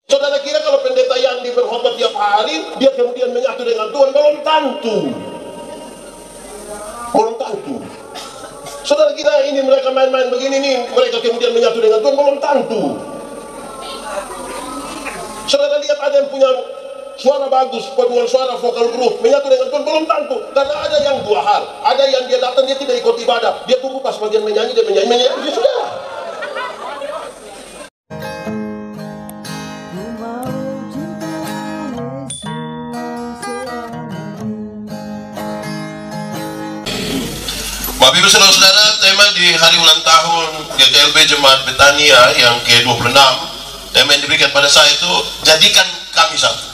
Saudara kira kalau pendeta Yandi berkhotbah tiap hari, dia kemudian menyatu dengan Tuhan? Belum tentu. Belum tentu. Saudara kira ini mereka main-main begini nih, mereka kemudian menyatu dengan Tuhan? Belum tentu. Saudara lihat ada yang punya suara bagus, paduan suara vokal grup, menyatu dengan Tuhan? Belum tentu. Karena ada yang dua hal. Ada yang dia datang, dia tidak ikut ibadah, dia tunggu pas bagian menyanyi, dia menyanyi, dia sudah. Bapak Ibu Saudara-saudara, tema di hari ulang tahun GKLB Jemaat Betania yang ke-26, tema yang diberikan pada saya itu, jadikan kami satu.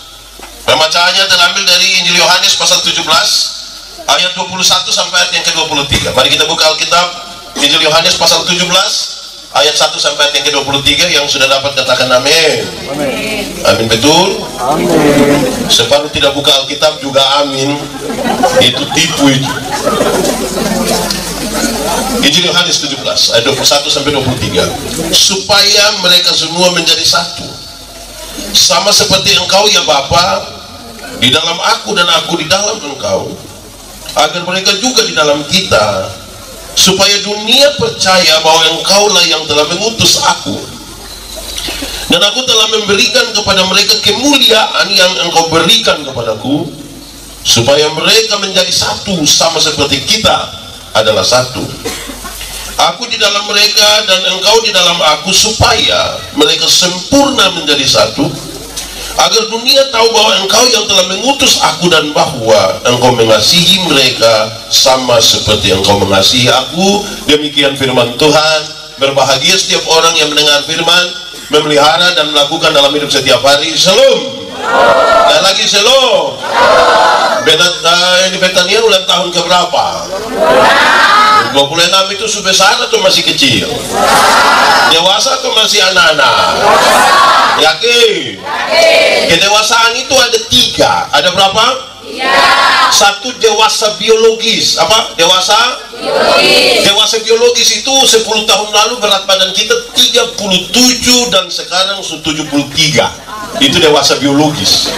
Pembacaannya terambil dari Injil Yohanes pasal 17 ayat 21 sampai ayat yang ke-23. Mari kita buka Alkitab, Injil Yohanes pasal 17 ayat 1 sampai ayat yang ke-23. Yang sudah dapat katakan amin. Amin. Amin, betul? Amin. Separuh tidak buka Alkitab juga amin. Itu tipu itu. Injil Yohanes 17 ayat 21 sampai 23. Supaya mereka semua menjadi satu, sama seperti engkau ya Bapa di dalam aku dan aku di dalam engkau, agar mereka juga di dalam kita, supaya dunia percaya bahwa engkaulah yang telah mengutus aku, dan aku telah memberikan kepada mereka kemuliaan yang engkau berikan kepadaku, supaya mereka menjadi satu sama seperti kita adalah satu. Aku di dalam mereka dan engkau di dalam aku, supaya mereka sempurna menjadi satu, agar dunia tahu bahwa engkau yang telah mengutus aku dan bahwa engkau mengasihi mereka sama seperti engkau mengasihi aku. Demikian firman Tuhan. Berbahagia setiap orang yang mendengar firman, memelihara dan melakukan dalam hidup setiap hari. Shalom. Dan lagi shalom. Ini Betania ulang tahun keberapa? 26 itu sudah besar atau masih kecil? Dewasa atau masih anak-anak? Yakin? Kedewasaan itu ada 3. Ada berapa? 3. Satu, dewasa biologis. Apa? Dewasa? Biologis. Dewasa biologis itu 10 tahun lalu berat badan kita 37 dan sekarang 73. Itu dewasa biologis.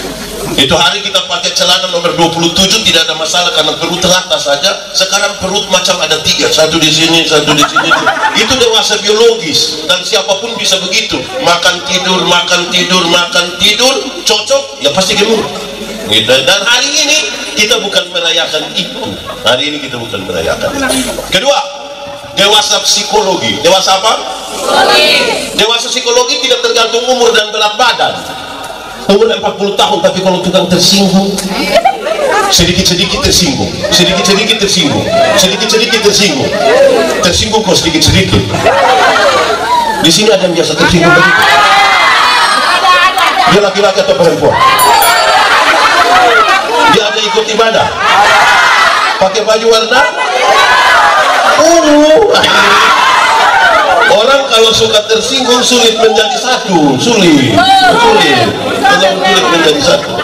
Itu hari kita pakai celana nomor 27 tidak ada masalah karena perut rata saja. Sekarang perut macam ada 3, satu di sini, satu di sini. Itu dewasa biologis dan siapapun bisa begitu. Makan tidur, makan tidur, makan tidur, cocok ya pasti gemuk. Gitu. Dan hari ini kita bukan merayakan itu. Hari ini kita bukan merayakan itu. Kedua, dewasa psikologi. Dewasa apa? Psikologi. Dewasa psikologi tidak tergantung umur dan berat badan. Umur 40 tahun, tapi kalau tukang tersinggung, sedikit-sedikit tersinggung, sedikit-sedikit tersinggung, sedikit-sedikit tersinggung, tersinggung kok sedikit-sedikit. Di sini ada yang biasa tersinggung begitu. Dia laki-laki atau perempuan? Dia ada ikut ibadah? Pakai baju warna ungu. Orang kalau suka tersinggung sulit menjadi satu, sulit menjadi satu.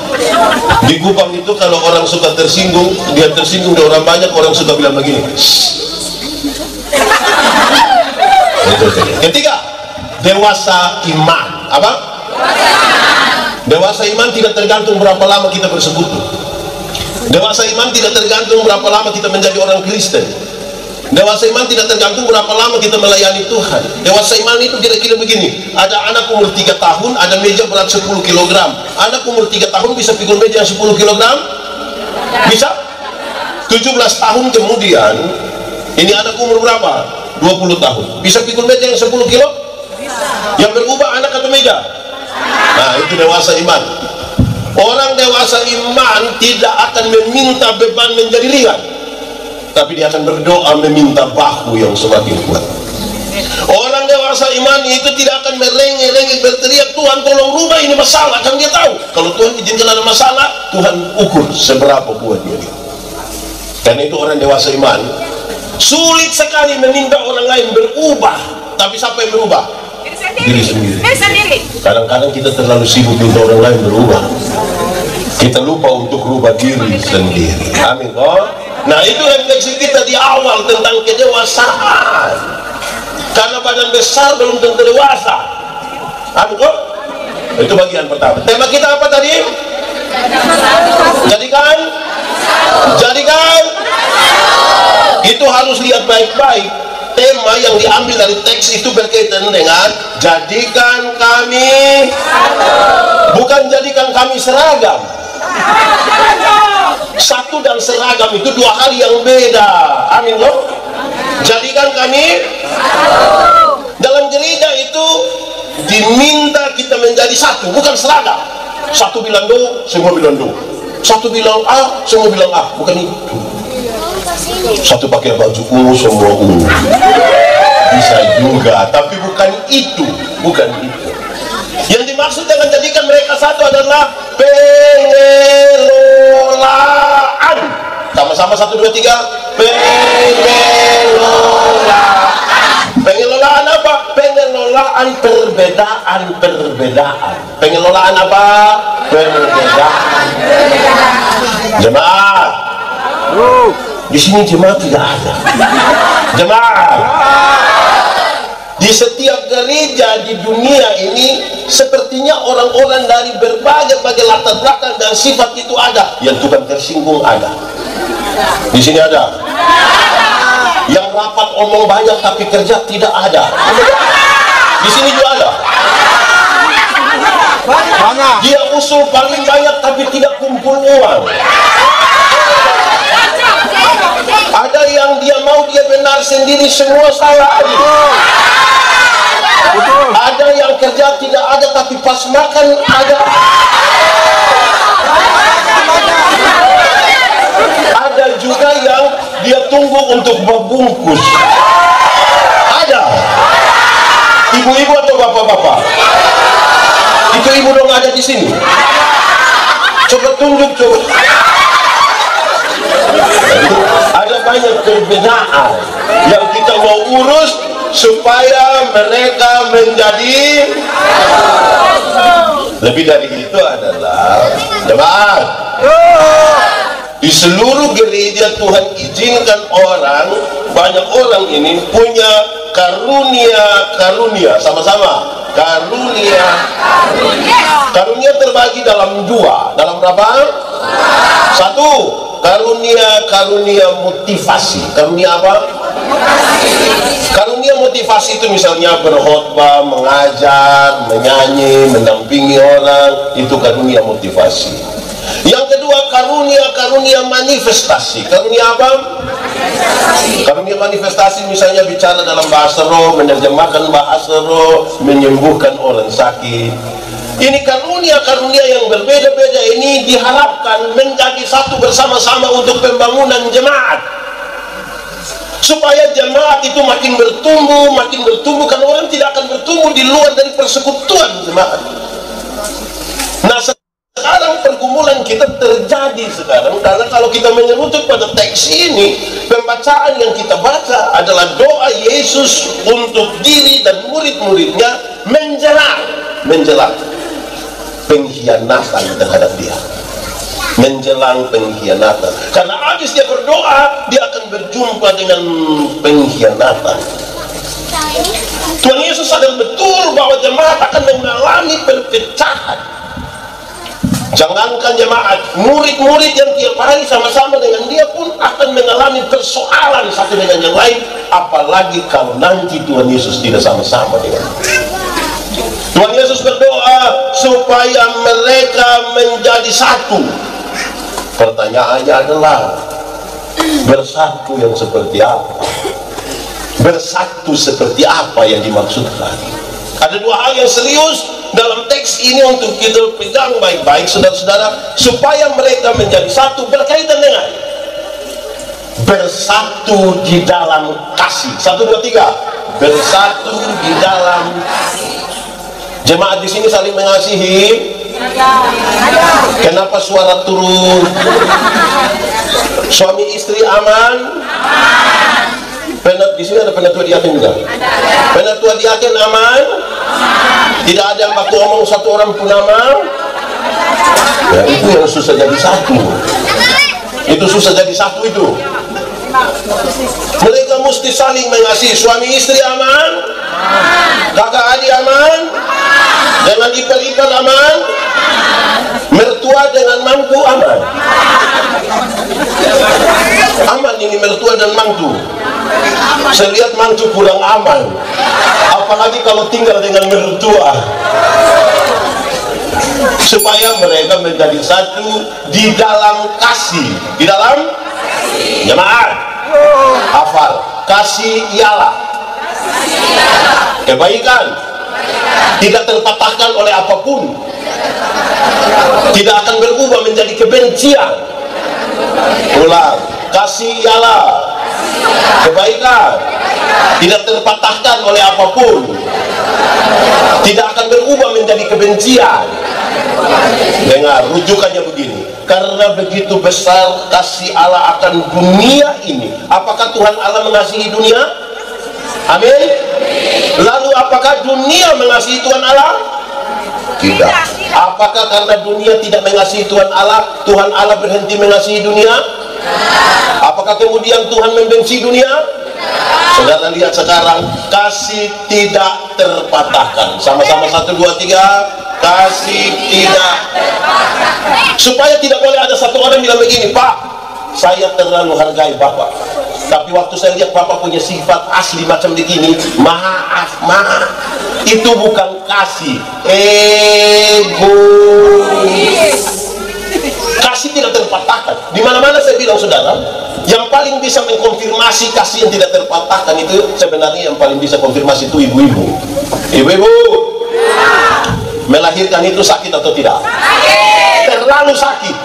Di Kupang itu kalau orang suka tersinggung, dia tersinggung dari orang banyak, orang suka bilang begini. Ketiga, dewasa iman. Apa? Dewasa iman tidak tergantung berapa lama kita bersekutu. Dewasa iman tidak tergantung berapa lama kita menjadi orang Kristen. Dewasa iman tidak tergantung berapa lama kita melayani Tuhan. Dewasa iman itu kira-kira begini. Ada anak umur 3 tahun, ada meja berat 10 kg. Anak umur 3 tahun bisa pikul meja 10 kg? Bisa? 17 tahun kemudian, ini anak umur berapa? 20 tahun. Bisa pikul meja yang 10 kg? Yang berubah anak atau meja? Nah, itu dewasa iman. Orang dewasa iman tidak akan meminta beban menjadi ringan, tapi dia akan berdoa meminta bahu yang semakin kuat. Orang dewasa iman itu tidak akan merengek-rengek berteriak, Tuhan tolong rubah ini masalah. Kan dia tahu kalau Tuhan izinkan ada masalah, Tuhan ukur seberapa kuat dia. Karena itu orang dewasa iman sulit sekali meminta orang lain berubah. Tapi siapa yang berubah? Diri sendiri. Kadang-kadang kita terlalu sibuk minta orang lain berubah, kita lupa untuk rubah diri sendiri. Amin. Oh? Nah, itu refleksi kita di awal tentang kedewasaan. Karena badan besar belum tentu dewasa. Amin. Itu bagian pertama. Tema kita apa tadi? Jadikan. Itu harus lihat baik-baik. Tema yang diambil dari teks itu berkaitan dengan jadikan kami satu. Bukan jadikan kami seragam. Satu dan seragam itu dua hal yang beda. Amin loh. Jadikan kami satu. Dalam gereja itu diminta kita menjadi satu, bukan seragam. Satu bilang do, semua bilang do. Satu bilang A, semua bilang A. Bukan itu. Satu pakai baju ungu, semua ungu. Bisa juga, tapi bukan itu. Bukan itu. Yang dimaksud dengan jadikan mereka satu adalah pengelolaan. Sama-sama 1, 2, 3. Pengelolaan. Pengelolaan apa? Pengelolaan perbedaan. Pengelolaan apa? Perbedaan. Jemaat. Di sini jemaat tidak ada. Jemaat. Di setiap gereja di dunia ini sepertinya orang-orang dari berbagai latar belakang dan sifat itu ada. Yang Tuhan tersinggung ada. Di sini ada. Yang rapat omong banyak tapi kerja tidak ada. Di sini juga ada. Dia usul paling banyak tapi tidak kumpul uang. Ada yang dia mau dia benar sendiri, semua salah. Ada yang kerja tidak ada tapi pas makan ada. Ada juga yang dia tunggu untuk membungkus. Ada. Ibu-ibu atau bapak-bapak? Itu ibu dong ada di sini. Coba tunjuk coba. Ada banyak perbedaan yang kita mau urus supaya mereka menjadi. Lebih dari itu adalah jemaat. Di seluruh gereja Tuhan izinkan banyak orang ini punya karunia. Sama-sama. Karunia terbagi dalam dua. Dalam berapa? Satu, karunia motivasi. Karunia apa? Karunia motivasi itu misalnya berkhotbah, mengajar, menyanyi, mendampingi orang. Itu karunia motivasi. Yang kedua, karunia manifestasi. Karunia apa? Karunia manifestasi misalnya bicara dalam bahasa roh, menerjemahkan bahasa roh, menyembuhkan orang sakit. Ini karunia yang berbeda-beda ini diharapkan menjadi satu bersama-sama untuk pembangunan jemaat. Supaya jemaat itu makin bertumbuh karena orang tidak akan bertumbuh di luar dari persekutuan jemaat. Nah, sekarang pergumulan kita terjadi sekarang karena kalau kita menyerutuk pada teks ini, pembacaan yang kita baca adalah doa Yesus untuk diri dan murid-muridnya menjelang pengkhianatan terhadap dia. Menjelang pengkhianatan. Karena habis dia berdoa, dia akan berjumpa dengan pengkhianatan. Tuhan Yesus sadar betul bahwa jemaat akan mengalami perpecahan. Jangankan jemaat, murid-murid yang tiap hari sama-sama dengan dia pun akan mengalami persoalan satu dengan yang lain. Apalagi kalau nanti Tuhan Yesus tidak sama-sama dengan dia. Tuhan Yesus berdoa supaya mereka menjadi satu. Pertanyaannya adalah, bersatu yang seperti apa? Bersatu seperti apa yang dimaksudkan? Ada dua hal yang serius dalam teks ini untuk kita pegang baik-baik, saudara-saudara, supaya mereka menjadi satu, berkaitan dengan bersatu di dalam kasih. 1, 2, 3. Bersatu di dalam kasih. Jemaat di sini saling mengasihi. Kenapa suara turun? Suami istri aman? Di sini ada penatua diaken juga. Penatua diaken aman? Tidak ada yang baku omong satu orang pun aman? Ya, itu yang susah jadi satu. Itu susah jadi satu itu. Mereka mesti saling mengasihi. Suami istri aman? Kakak adik aman? dengan ipar-ipar aman, mertua dengan mantu aman. Aman ini mertua dan mantu. Saya lihat mantu kurang aman, apalagi kalau tinggal dengan mertua. Supaya mereka menjadi satu di dalam kasih, di dalam jemaat. Hafal, kasih ialah kebaikan, tidak terpatahkan oleh apapun, tidak akan berubah menjadi kebencian. Ulang, kasih ialah kebaikan, tidak terpatahkan oleh apapun, tidak akan berubah menjadi kebencian. Dengar, rujukannya begini: karena begitu besar kasih Allah akan dunia ini. Apakah Tuhan Allah mengasihi dunia? Amin. Lalu apakah dunia mengasihi Tuhan Allah? Tidak. Apakah karena dunia tidak mengasihi Tuhan Allah berhenti mengasihi dunia? Apakah kemudian Tuhan membenci dunia? Saudara lihat sekarang, kasih tidak terpatahkan. Sama-sama 1, 2, 3. Kasih tidak terpatahkan. Supaya tidak boleh ada satu orang bilang begini, Pak, saya terlalu hargai Bapak, tapi waktu saya lihat Bapak punya sifat asli macam begini, maaf. Itu bukan kasih, egois. Kasih tidak terpatahkan. Di mana-mana saya bilang, saudara, yang paling bisa mengkonfirmasi kasih yang tidak terpatahkan itu sebenarnya yang paling bisa konfirmasi itu ibu-ibu. Ibu-ibu, melahirkan itu sakit atau tidak? Sakit. Terlalu sakit.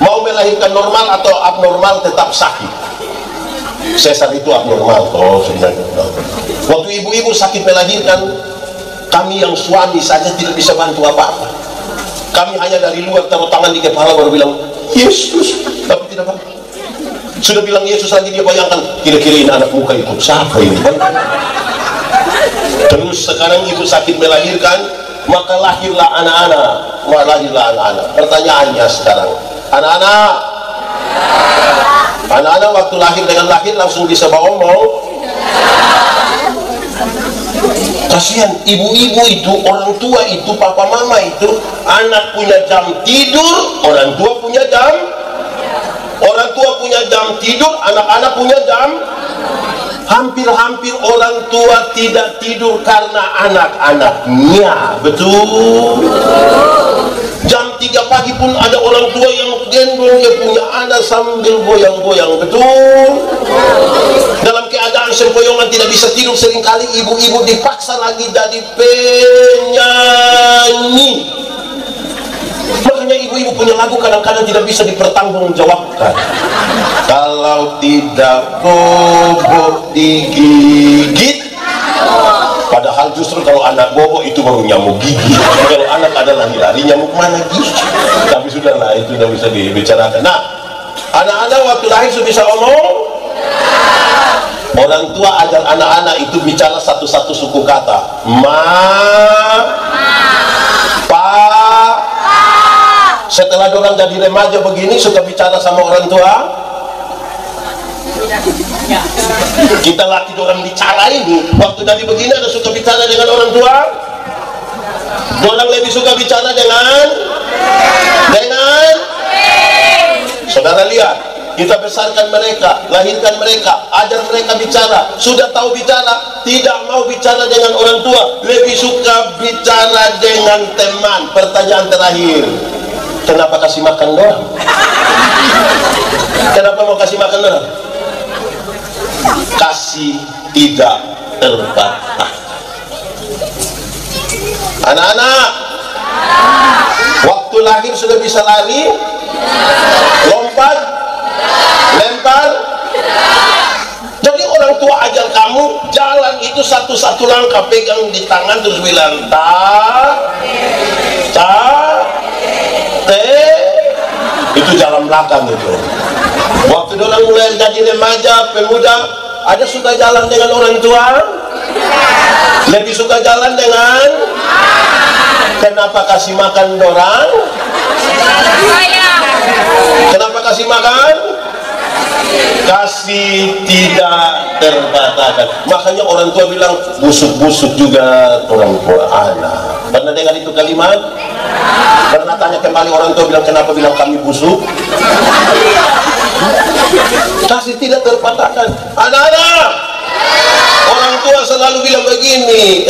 Mau melahirkan normal atau abnormal tetap sakit. Sesar itu abnormal toh sebenarnya. Waktu ibu-ibu sakit melahirkan, kami yang suami saja tidak bisa bantu apa-apa. Kami hanya dari luar taruh tangan di kepala baru bilang Yesus, tapi tidak bantu. Sudah bilang Yesus lagi dia bayangkan, kira-kira ini anak muka ikut siapa ini? Terus sekarang ibu sakit melahirkan, maka lahirlah anak-anak. Pertanyaannya sekarang, anak-anak waktu lahir dengan lahir langsung bisa ngomong. Kasihan ibu-ibu itu, orang tua itu, papa mama itu, anak punya jam tidur, orang tua punya jam tidur, anak-anak punya jam. Hampir-hampir orang tua tidak tidur karena anak-anaknya. Betul. Jam 3 pagi pun ada orang tua yang gendong dia punya anak sambil goyang-goyang. Betul. Dalam keadaan sempoyongan tidak bisa tidur, seringkali ibu-ibu dipaksa lagi jadi penyanyi. Makanya ibu-ibu punya lagu kadang-kadang tidak bisa dipertanggungjawabkan. Kalau tidak bobo digigit. Padahal justru kalau anak bobo itu baru nyamuk gigi. Kalau anak ada lari-lari, nyamuk mana gigi. Tapi sudahlah, itu sudah bisa dibicarakan. Nah, anak-anak waktu lahir sudah bisa ngomong. Orang tua ajar anak-anak itu bicara satu-satu suku kata. Pa. Setelah orang jadi remaja begini suka bicara sama orang tua. Kita latih orang bicara ini. Waktu dari begini ada suka bicara dengan orang tua. Orang lebih suka bicara dengan saudara lihat, kita besarkan mereka, lahirkan mereka, ajar mereka bicara. Sudah tahu bicara, tidak mau bicara dengan orang tua, lebih suka bicara dengan teman. Pertanyaan terakhir, kenapa kasih makan doang? Kenapa mau kasih makan doang? Kasih tidak terbatas. Anak-anak, waktu lahir sudah bisa lari, lompat, lempar. Jadi orang tua ajar kamu jalan itu satu-satu langkah, pegang di tangan terus bilang itu jalan belakang itu. Waktu orang mulai jadi remaja, pemuda, ada suka jalan dengan orang tua, lebih suka jalan dengan. Kenapa kasih makan dorang? Kenapa kasih makan? Kasih tidak terbataskan. Makanya orang tua bilang busuk-busuk juga orang tua anak. Pernah dengar itu kalimat? Pernah tanya kembali orang tua bilang kenapa bilang kami busuk? Kasih tidak terpatahkan. Anak-anak, orang tua selalu bilang begini,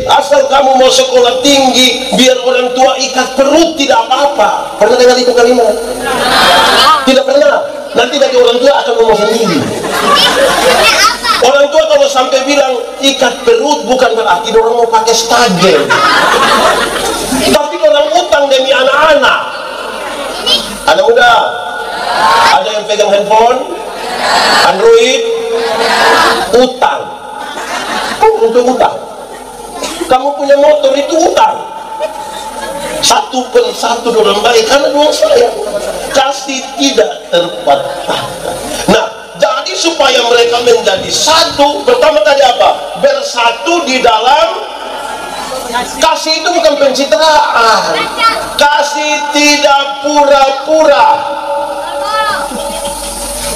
asal kamu mau sekolah tinggi, biar orang tua ikat perut tidak apa-apa. Pernah dengar itu kalimat? Tidak pernah. Nanti dari orang tua akan ngomong sendiri. Orang tua kalau sampai bilang ikat perut bukan berarti orang mau pakai stagel, tapi orang utang demi anak-anak. Anak muda, ada yang pegang handphone, Android, utang. Untuk utang. Kamu punya motor itu utang. Satu persatu orang baik karena doang saya. Kasih tidak terpatahkan. Nah, jadi supaya mereka menjadi satu, pertama tadi apa? Bersatu di dalam kasih. Itu bukan pencitraan. Kasih tidak pura-pura.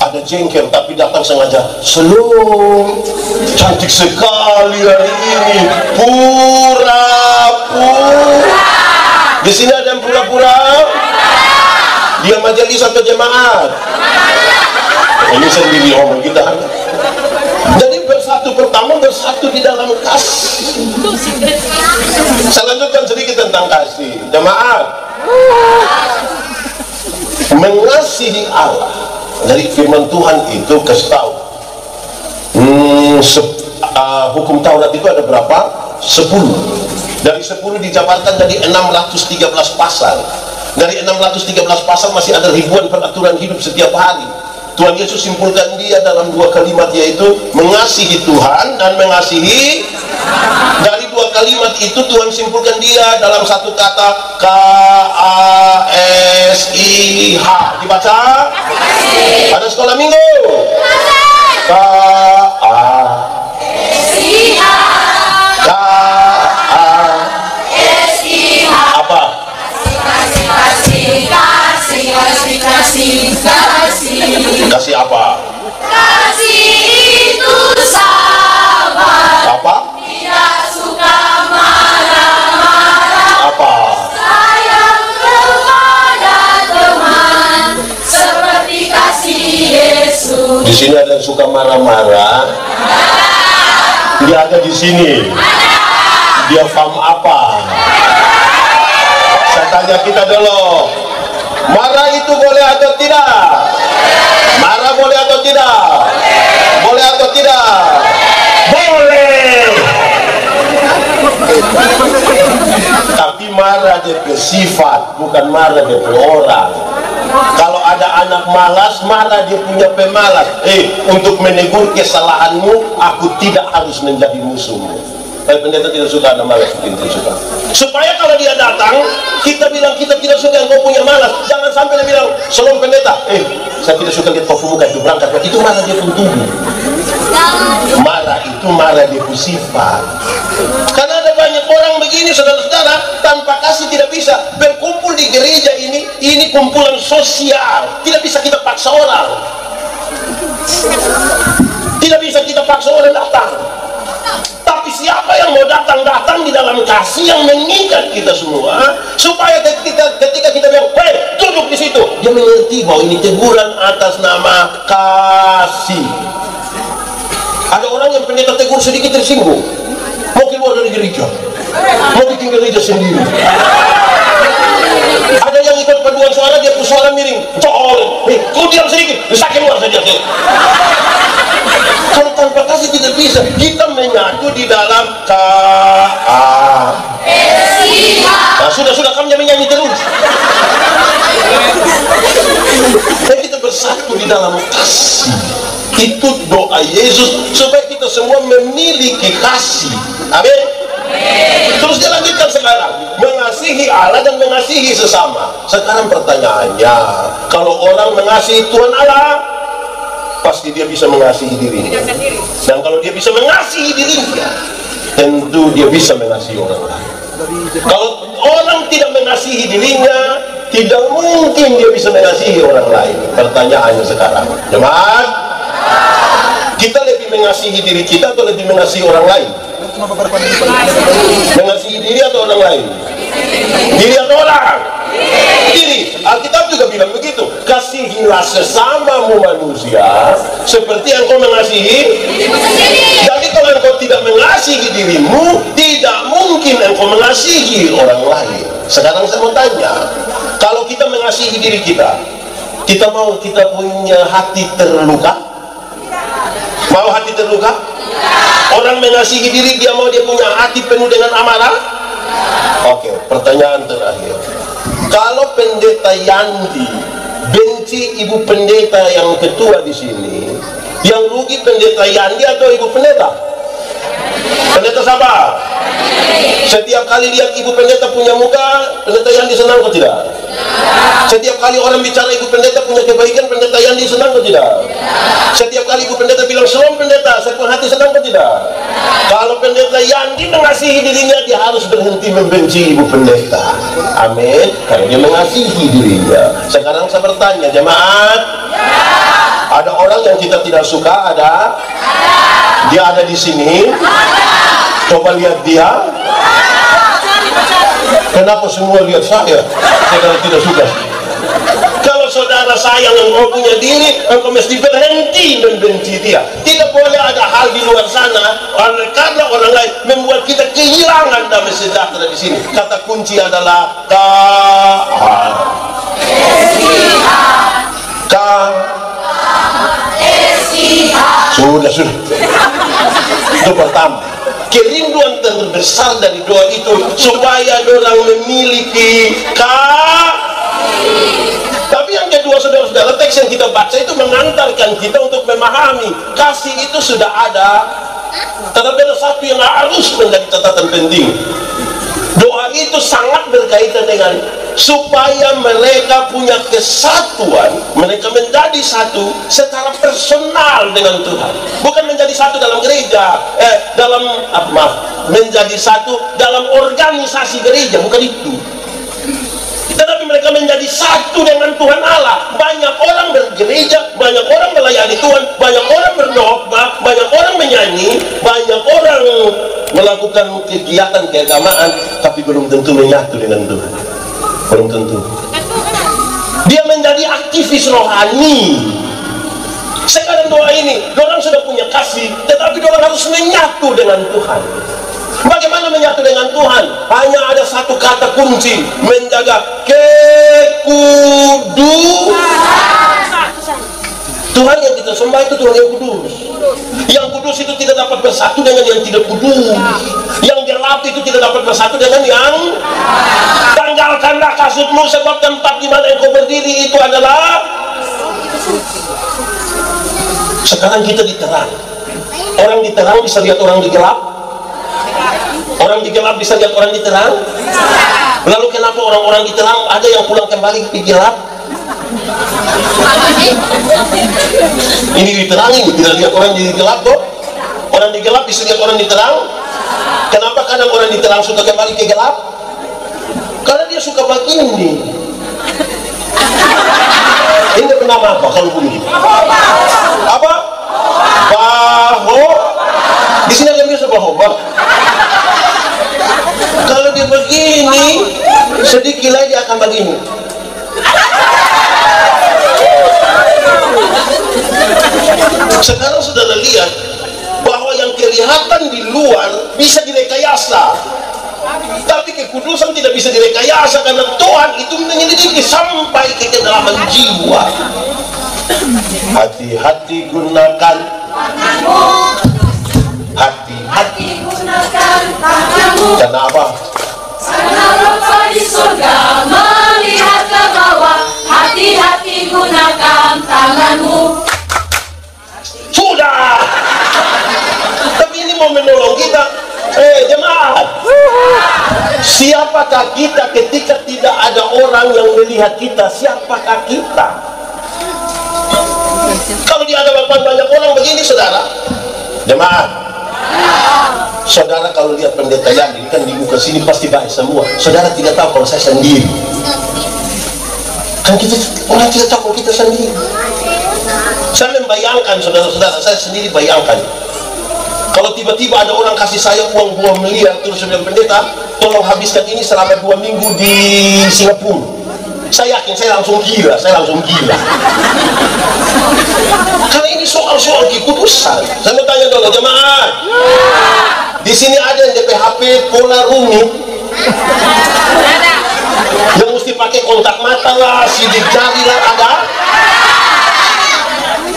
Ada jengkel tapi datang sengaja. Shalom, cantik sekali hari ini. Pura-pura. Di sini ada yang pura-pura. Dia majelis atau jemaat? Ini sendiri ngomong kita. Jadi bersatu, pertama bersatu di dalam kasih. Saya lanjutkan sedikit tentang kasih. Jemaat, mengasihi Allah dari firman Tuhan itu kasih tahu. Hukum Taurat itu ada berapa? 10. Dari 10 dijabarkan jadi 613 pasal. Dari 613 pasal masih ada ribuan peraturan hidup setiap hari. Tuhan Yesus simpulkan dia dalam 2 kalimat, yaitu mengasihi Tuhan dan mengasihi. Dari 2 kalimat itu Tuhan simpulkan dia dalam satu kata, K-A-S-I-H. Dibaca? Ada sekolah minggu? K-A-S-I-H. K-A-S-I-H. Apa? Kasih apa? Kasih itu sabar. Apa? Tidak suka marah-marah. Apa? Sayang kepada teman seperti kasih Yesus. Di sini ada yang suka marah-marah. Dia ada di sini. Dia paham apa? Saya tanya kita dulu. Marah itu boleh atau tidak? Marah boleh atau tidak? Boleh atau tidak? Boleh. Tapi marah dia bersifat, bukan marah dia orang. Kalau ada anak malas, marah dia punya pemalas. Untuk menegur kesalahanmu, aku tidak harus menjadi musuhmu. Pendeta tidak suka ada malas, tidak suka. Supaya kalau dia datang, kita bilang kita tidak suka yang kau punya malas. Jangan sampai dia bilang, "Shalom pendeta, saya tidak suka lihat kau muka itu berangkat." Itu marah dia pun tubuh. Marah itu marah dia pun sifat. Karena ada banyak orang begini, saudara-saudara, tanpa kasih tidak bisa. Berkumpul di gereja ini kumpulan sosial. Tidak bisa kita paksa orang. Tidak bisa kita paksa orang datang. Tapi siapa yang mau datang di dalam kasih yang mengikat kita semua, supaya ketika kita bilang, duduk di situ, dia mengerti bahwa ini teguran atas nama kasih. Ada orang yang pendeta tegur sedikit tersinggung, mau keluar dari gereja, mau bikin gereja sendiri. Ada yang ikut paduan suara, dia suara miring, kau diam sedikit, bisa keluar saja. Kalau tanpa kasih tidak bisa. Kita menyatu di dalam kasih. Nah, sudah kami menyanyi terus. Dan kita bersatu di dalam kasih. Itu doa Yesus supaya kita semua memiliki kasih. Amin. Terus dia lanjutkan sekarang, mengasihi Allah dan mengasihi sesama. Sekarang pertanyaannya, kalau orang mengasihi Tuhan Allah, pasti dia bisa mengasihi dirinya. Dan kalau dia bisa mengasihi dirinya, tentu dia bisa mengasihi orang lain. Kalau orang tidak mengasihi dirinya, tidak mungkin dia bisa mengasihi orang lain. Pertanyaannya sekarang, jemaat, kita lebih mengasihi diri kita atau lebih mengasihi orang lain? Mengasihi diri atau orang lain? Diri atau orang? Diri. Alkitab juga bilang begitu. Kasihilah sesamamu manusia seperti yang kau mengasihi. Jadi kalau engkau tidak mengasihi dirimu, tidak mungkin engkau mengasihi orang lain. Sekarang saya mau tanya, kalau kita mengasihi diri kita, kita mau kita punya hati terluka? Mau hati terluka? Orang mengasihi diri, dia mau dia punya hati penuh dengan amarah? Oke, pertanyaan terakhir. Kalau pendeta Yandi benci ibu pendeta yang ketua di sini, yang rugi pendeta Yandi atau ibu pendeta? Pendeta siapa? Setiap kali lihat ibu pendeta punya muka, pendeta Yandi senang atau tidak? Setiap kali orang bicara ibu pendeta punya kebaikan, pendeta Yandi senang atau tidak? Setiap kali ibu pendeta bilang shalom pendeta, saya pun hati senang atau tidak? Kalau pendeta Yandi mengasihi dirinya, dia harus berhenti membenci ibu pendeta. Amin. Karena dia mengasihi dirinya. Sekarang saya bertanya, jemaat, ada orang yang kita tidak suka? Ada? Dia ada di sini. Coba lihat dia. Kenapa semua lihat saya? Saudara tidak suka. Kalau saudara sayang engkau punya diri, engkau mesti berhenti membenci dia. Tidak boleh ada hal di luar sana karena orang lain membuat kita kehilangan damai sejahtera di sini. Kata kunci adalah sudah. Itu pertama. Kerinduan terbesar dari doa itu supaya orang memiliki Tapi yang kedua, saudara-saudara, teks yang kita baca itu mengantarkan kita untuk memahami kasih itu sudah ada, tetapi ada satu yang harus menjadi catatan penting. Doa itu sangat berkaitan dengan supaya mereka punya kesatuan, mereka menjadi satu secara personal dengan Tuhan, bukan menjadi satu dalam gereja, menjadi satu dalam organisasi gereja, bukan itu. Tetapi mereka menjadi satu dengan Tuhan Allah. Banyak orang bergereja, banyak orang melayani Tuhan, banyak orang berdoa, banyak orang menyanyi, banyak orang melakukan kegiatan keagamaan, tapi belum tentu menyatu dengan Tuhan. Belum tentu. Dia menjadi aktivis rohani. Sekarang doa ini, orang sudah punya kasih, tetapi orang harus menyatu dengan Tuhan. Bagaimana menyatu dengan Tuhan? Hanya ada satu kata kunci, menjaga kekudusan. Tuhan yang kita sembah itu Tuhan yang kudus. Yang kudus itu tidak dapat bersatu dengan yang tidak kudus. Yang gelap itu tidak dapat bersatu dengan yang tanggalkanlah kasutmu, sebab tempat di mana engkau berdiri itu adalah. Sekarang kita di terang. Orang di terang bisa lihat orang di gelap. Orang di gelap bisa lihat orang di terang. Lalu kenapa orang-orang di terang ada yang pulang kembali di gelap? Ini diterangi, tidak lihat orang di gelap kok. Orang di gelap bisa lihat orang di terang. Kenapa kadang orang di terang suka kembali ke gelap? Karena dia suka begini. Ini bernama apa kalau bunyi? Apa? Baho. Di sini ada biasa bahoba. Kalau dia begini, sedikit lagi akan begini. Sekarang saudara lihat bahwa yang kelihatan di luar bisa direkayasa, tapi kekudusan tidak bisa direkayasa karena Tuhan itu menyelidiki sampai ke kedalaman jiwa. Hati-hati gunakan hati-hati gunakan tanganmu. Karena apa? Karena Bapa di surga melihat ke bawah. Hati-hati gunakan tanganmu. Sudah. Tapi ini mau menolong kita. Jemaat, siapakah kita ketika tidak ada orang yang melihat kita? Siapakah kita? Kalau di hadapan banyak orang begini, saudara, jemaat, saudara kalau lihat pendeta yang ini kan di muka sini pasti baik semua. Saudara tidak tahu kalau saya sendiri. Kan kita orang tidak tahu kalau kita sendiri. Saya membayangkan, saudara-saudara, saya sendiri bayangkan. Kalau tiba-tiba ada orang kasih saya uang 2 miliar, terus saya bilang, pendeta, tolong habiskan ini selama 2 minggu di Singapura. Saya yakin saya langsung gila, Karena ini soal-soal kekudusan. Saya mau tanya dulu jemaat. Di sini ada yang DP HP pola rumit. Yang mesti pakai kontak mata lah, sidik jari lah, ada?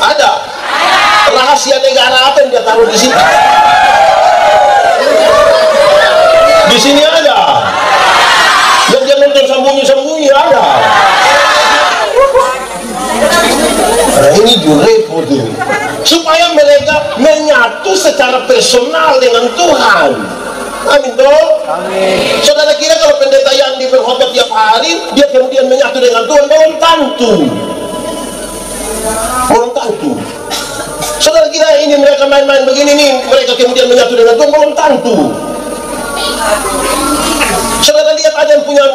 Ada. Rahasia negara apa yang dia taruh di sini? Di sini ada. Yang dia nonton sembunyi-sembunyi ada. Nah, ini juga repot ini. Supaya mereka menyatu secara personal dengan Tuhan. Amin toh? Amin. Saudara kira kalau pendeta yang berkhotbah tiap hari, dia kemudian menyatu dengan Tuhan? Belum tentu. Belum tentu. Saudara kira ini mereka main-main begini nih, mereka kemudian menyatu dengan Tuhan? Belum tentu. Saudara lihat ada yang punya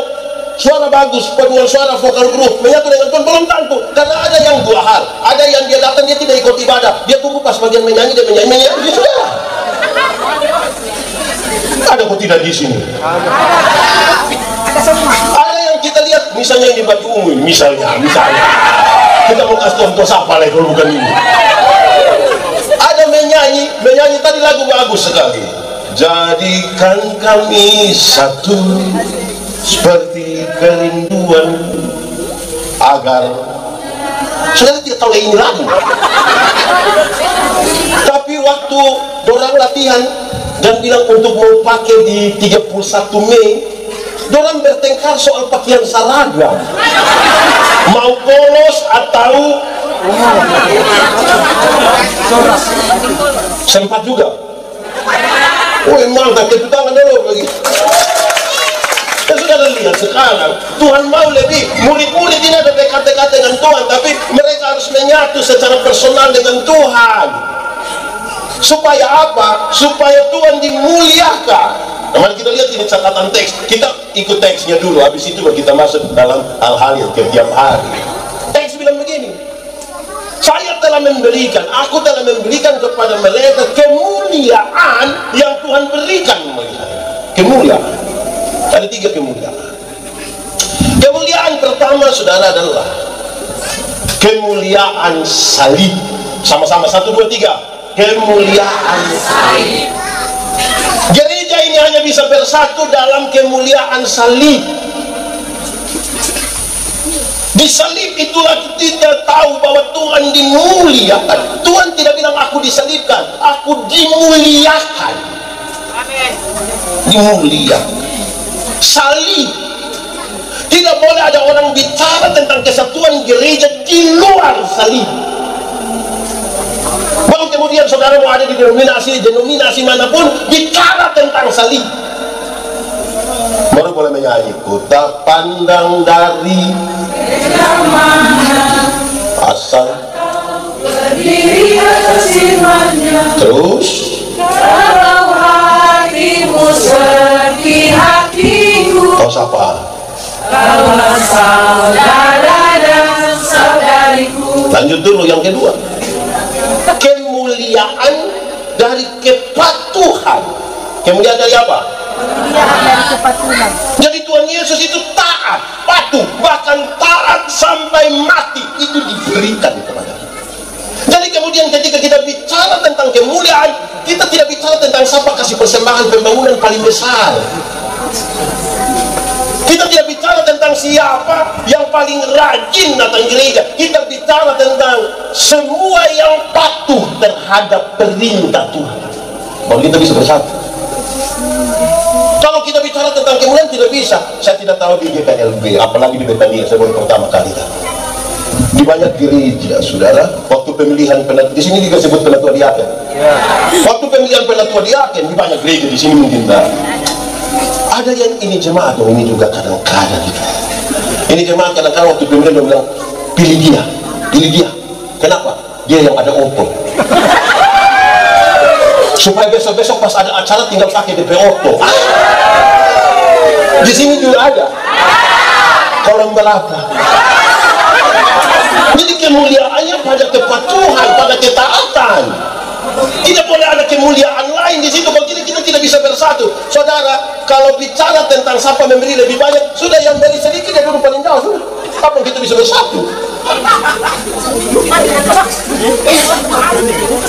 suara bagus, dengan suara vokal grup, menyatu dengan Tuhan? Belum tentu. Karena ada yang dua hal. Ada yang dia datang, dia tidak ikut ibadah, dia tunggu pas bagian menyanyi, dia menyanyi, dia sudah. Ada kok tidak di sini? Ada yang kita lihat, misalnya ini baju ungu, misalnya kita mau kasih contoh siapa lagi kalau bukan ini. Ada menyanyi tadi lagu bagus sekali. Jadikan kami satu seperti kerinduan agar saudara tidak tahu ini lagu. Tapi waktu dorang latihan dan bilang untuk mau pakai di 31 Mei, dorang bertengkar soal pakaian seragam, mau polos atau sempat juga. Woi mantap, tepuk tangan dulu lagi. Dan sudah lihat sekarang Tuhan mau lebih murid-murid ini ada dekat-dekat dengan Tuhan, tapi mereka harus menyatu secara personal dengan Tuhan. Supaya apa? Supaya Tuhan dimuliakan. Nah, mari kita lihat ini catatan teks. Kita ikut teksnya dulu, habis itu baru kita masuk dalam hal-hal yang tiap hari. Teks bilang begini, aku telah memberikan kepada mereka kemuliaan yang Tuhan berikan mereka. Kemuliaan. Ada 3 kemuliaan. Kemuliaan pertama, saudara, adalah kemuliaan salib. Sama-sama, 1, 2, 3. Kemuliaan salib. Gereja ini hanya bisa bersatu dalam kemuliaan salib. Di salib itulah kita tahu bahwa Tuhan dimuliakan. Tuhan tidak bilang aku disalibkan, aku dimuliakan. Dimuliakan. Salib. Tidak boleh ada orang bicara tentang kesatuan gereja di luar salib. Baru kemudian saudara mau ada di denominasi manapun, bicara tentang salib, baru boleh menyanyi. Ku tak pandang dari asal berdiri atas imannya. Terus kalau hatimu seperti hatiku. Kau siapa? Kalau saudara dan saudariku. Lanjut dulu yang kedua. Kemuliaan dari kepatuhan. Kemuliaan dari apa? Kemuliaan dari kepatuhan. Jadi Tuhan Yesus itu taat, patuh, bahkan taat sampai mati. Itu diberikan kepada kita. Jadi kemudian ketika kita bicara tentang kemuliaan, kita tidak bicara tentang siapa kasih persembahan pembangunan paling besar. Kita tidak bicara tentang siapa yang paling rajin datang gereja. Kita bicara tentang semua yang patuh terhadap perintah Tuhan. Baru kita bisa bersatu. Kalau kita bicara tentang kemuliaan tidak bisa. Saya tidak tahu di GKLB, apalagi di Betania, saya baru pertama kali tahu. Di banyak gereja, saudara, waktu pemilihan penatua, di sini juga sebut penatua diaken. Waktu pemilihan penatua diaken di banyak gereja di sini mungkin tak. Ada yang ini jemaat, atau ini juga kadang-kadang gitu. Ini jemaat kadang-kadang waktu pemilihan dia bilang, pilih dia. Kenapa? Dia yang ada otot. Supaya besok-besok pas ada acara tinggal pakai DP otot. Di sini juga ada. Kolom berapa? Jadi kemuliaannya pada kepatuhan, pada ketaatan. Tidak boleh ada kemuliaan lain di situ. Kalau tidak, kita tidak bisa bersatu. Saudara, kalau bicara tentang siapa memberi lebih banyak, sudah yang beri sedikit dia duduk paling jauh. Sudah. Kapan kita bisa bersatu?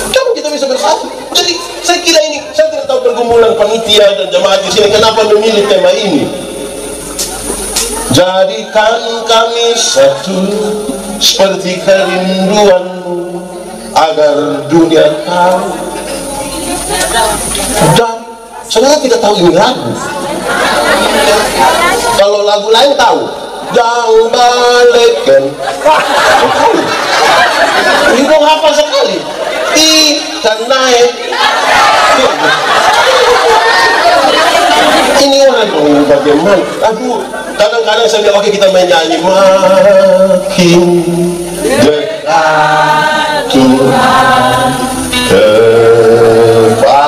Kapan kita bisa bersatu? Jadi saya kira ini, saya tidak tahu pergumulan panitia dan jemaat di sini kenapa memilih tema ini. Jadikan kami satu seperti kerinduanmu agar dunia tahu. Dan saudara tidak tahu ini lagu. Kalau lagu lain tahu. Jang balikkan. Ibu hafal sekali. Ikan naik. Ini orang bagaimana? Aduh, kadang-kadang saya bilang, oke kita menyanyi makin dekat Tuhan kepada.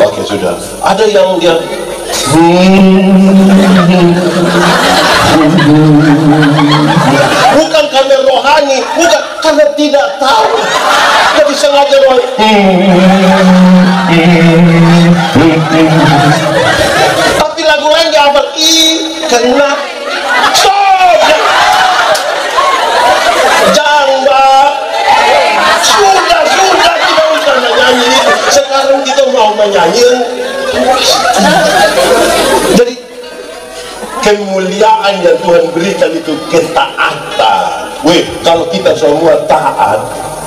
Oke sudah. Ada yang dia bukan karena rohani, bukan karena tidak tahu. Jadi sengaja rohani. Tapi lagu lain dia hafal kena stop. Jamba sudah tidak usah menyanyi itu. Sekarang kita mau menyanyi. Jadi kemuliaan yang Tuhan berikan itu ketaatan. Weh, kalau kita semua taat,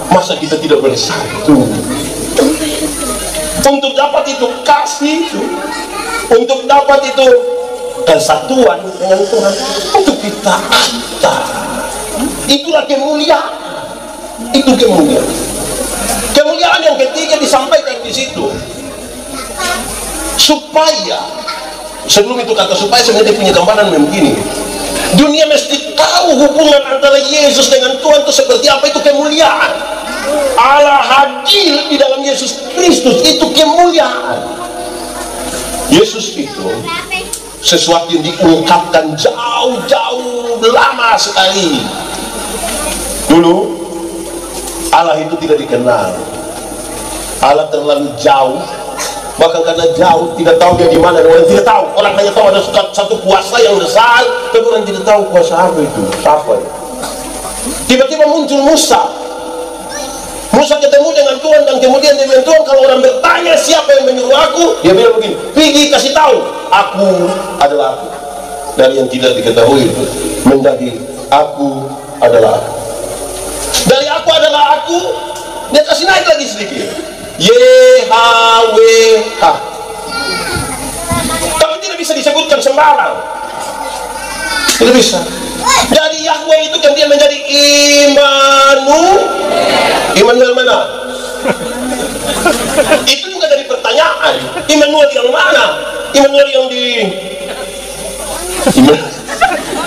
masa kita tidak bersatu? Untuk dapat itu kasih, untuk dapat itu kesatuan dengan Tuhan, untuk kita itulah kemuliaan. Itu kemuliaan. Kemuliaan yang ketiga disampaikan di situ. Supaya, sebelum itu kata supaya, sebenarnya dia punya gambaran begini. Dunia mesti tahu hubungan antara Yesus dengan Tuhan itu seperti apa. Itu kemuliaan. Allah hadir di dalam Yesus Kristus, itu kemuliaan. Yesus itu sesuatu yang diungkapkan jauh-jauh lama sekali. Dulu Allah itu tidak dikenal. Allah terlalu jauh. Bahkan karena jauh, tidak tahu dia di mana, orang tidak tahu. Orang hanya tahu ada satu kuasa yang besar, tapi orang tidak tahu kuasa apa itu, siapa. Tiba-tiba muncul Musa. Musa ketemu dengan Tuhan dan kemudian dia bilang, Tuhan kalau orang bertanya siapa yang menyuruh aku, dia bilang begini, pergi kasih tahu, aku adalah aku. Dari yang tidak diketahui menjadi aku adalah aku. Dari aku adalah aku, dia kasih naik lagi sedikit. YHWH. Tapi tidak bisa disebutkan sembarang. Tidak bisa. Dari Yahweh itu kan dia menjadi Immanuel mana? Itu juga dari pertanyaan. Immanuel yang mana? Immanuel yang di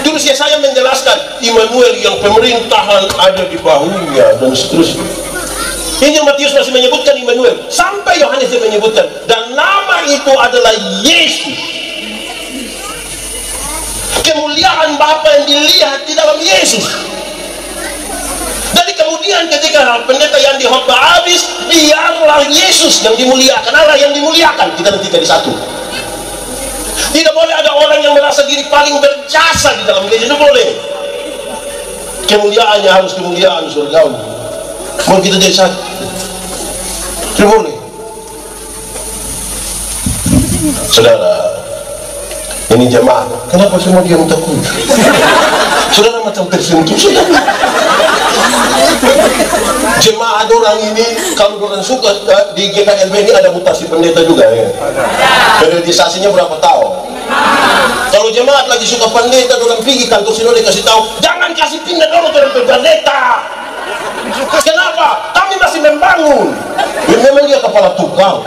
Dulu saya menjelaskan Immanuel yang pemerintahan ada di bahunya dan seterusnya. Injil Matius masih menyebutkan Immanuel, sampai Yohanes dia menyebutkan, dan nama itu adalah Yesus. Kemuliaan Bapa yang dilihat di dalam Yesus. Jadi kemudian ketika pendeta yang dihotbah habis, biarlah Yesus yang dimuliakan, Allah yang dimuliakan. Kita nanti jadi satu. Tidak boleh ada orang yang merasa diri paling berjasa di dalam gereja, itu boleh. Kemuliaannya harus kemuliaan surgawi. Mau kita jadi satu, tidak boleh. Saudara, ini jemaat, kenapa semua dia minta kunci? Saudara macam tersentuh, saudara. Jemaat orang ini, kalau orang suka di GKLB ini ada mutasi pendeta juga ya. Periodisasinya berapa tahun? Kalau jemaat lagi suka pendeta, orang pergi kantor sinode kasih tahu, jangan kasih pindah dulu ke pendeta. Kenapa? Kami masih membangun. Ya, memang dia kepala tukang.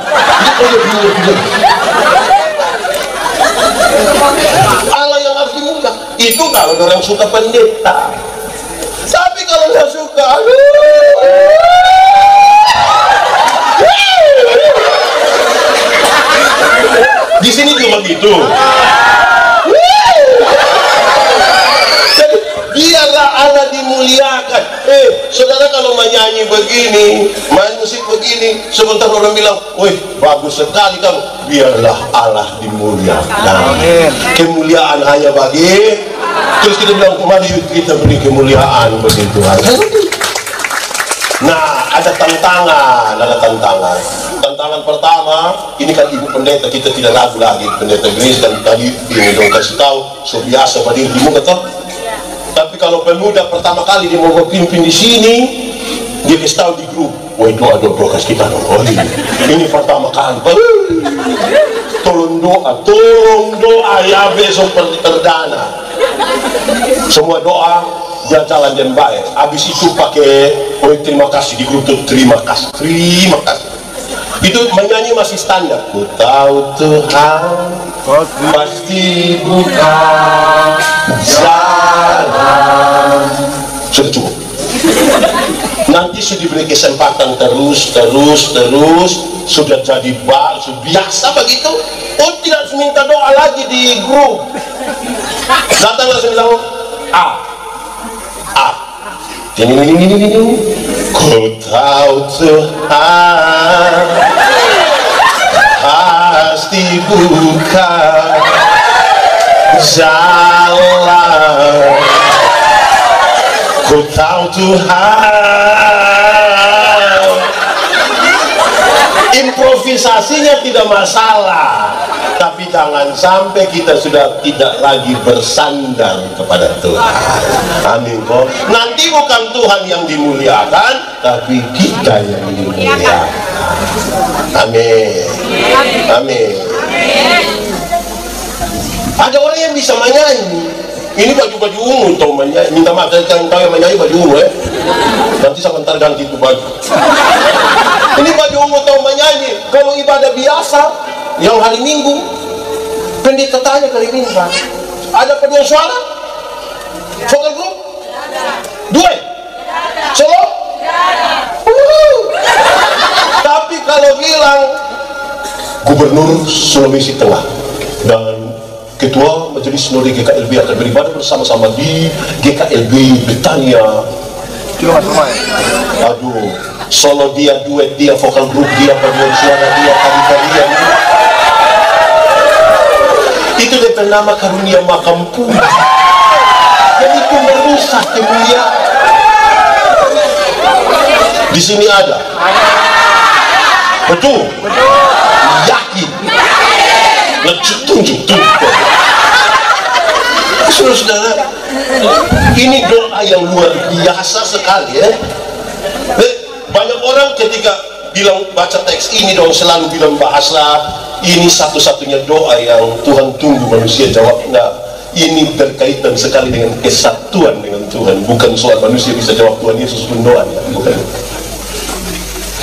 Allah yang harus dimuliakan. Itu kalau orang suka pendeta. Tapi kalau nggak suka, di sini juga begitu. Jadi biarlah Allah dimuliakan. Saudara kalau menyanyi begini, main musik begini, sebentar orang bilang, wih bagus sekali kamu, biarlah Allah dimuliakan. Kemuliaan hanya bagi, terus kita bilang, mari kita beri kemuliaan bagi Tuhan. Nah, ada tantangan. Tantangan pertama, ini kan ibu pendeta, kita tidak ragu lagi, pendeta Grace dan tadi ini dong kasih tahu, so biasa berdiri di muka toh. Tapi kalau pemuda pertama kali dia mau berpimpin di sini, dia kasih tahu di grup, wah doa kasih kita dong. Oh, ini pertama kali, tolong doa ya besok perdana. Semua doa dia jalan yang baik. Habis itu pakai terima kasih di grup itu, terima kasih. Itu menyanyi masih standar. Ku tahu Tuhan pasti buka jalan. Sudah cukup. Nanti sudah diberi kesempatan terus sudah jadi biasa begitu. Oh, tidak minta doa lagi di grup. Datang langsung bilang ini. Ku tahu Tuhan pasti buka jalan. Ku tahu Tuhan. Improvisasinya tidak masalah, tapi jangan sampai kita sudah tidak lagi bersandar kepada Tuhan. Amin kok. Nanti bukan Tuhan yang dimuliakan, tapi kita yang dimuliakan. Amin. Ada orang yang bisa menyanyi. Ini baju ungu tau menyanyi. Minta maaf, saya tahu yang menyanyi baju ungu nanti saya akan ganti itu baju. Ini baju ungu tau menyanyi. Kalau ibadah biasa yang hari Minggu, pendeta tanya kali ini, Pak, ada paduan suara? Vokal grup? Dua? Solo? Tapi kalau bilang Gubernur Sulawesi Tengah dan Ketua Majelis Nuri GKLB akan beribadah bersama-sama di GKLB Britania. Aduh, solo dia, duet dia, vokal grup dia, paduan suara dia, tari-tarian. Itu dia nama karunia makam puji. Dan itu merusak kemuliaan. Di sini ada. Betul. Yakin. Tunjuk. Saudara, ini doa yang luar biasa sekali ya. Banyak orang ketika bilang baca teks ini dong selalu bilang bahasa ini satu-satunya doa yang Tuhan tunggu manusia jawab. Nah, ini berkaitan sekali dengan kesatuan dengan Tuhan, bukan soal manusia bisa jawab Tuhan Yesus pun doanya, bukan.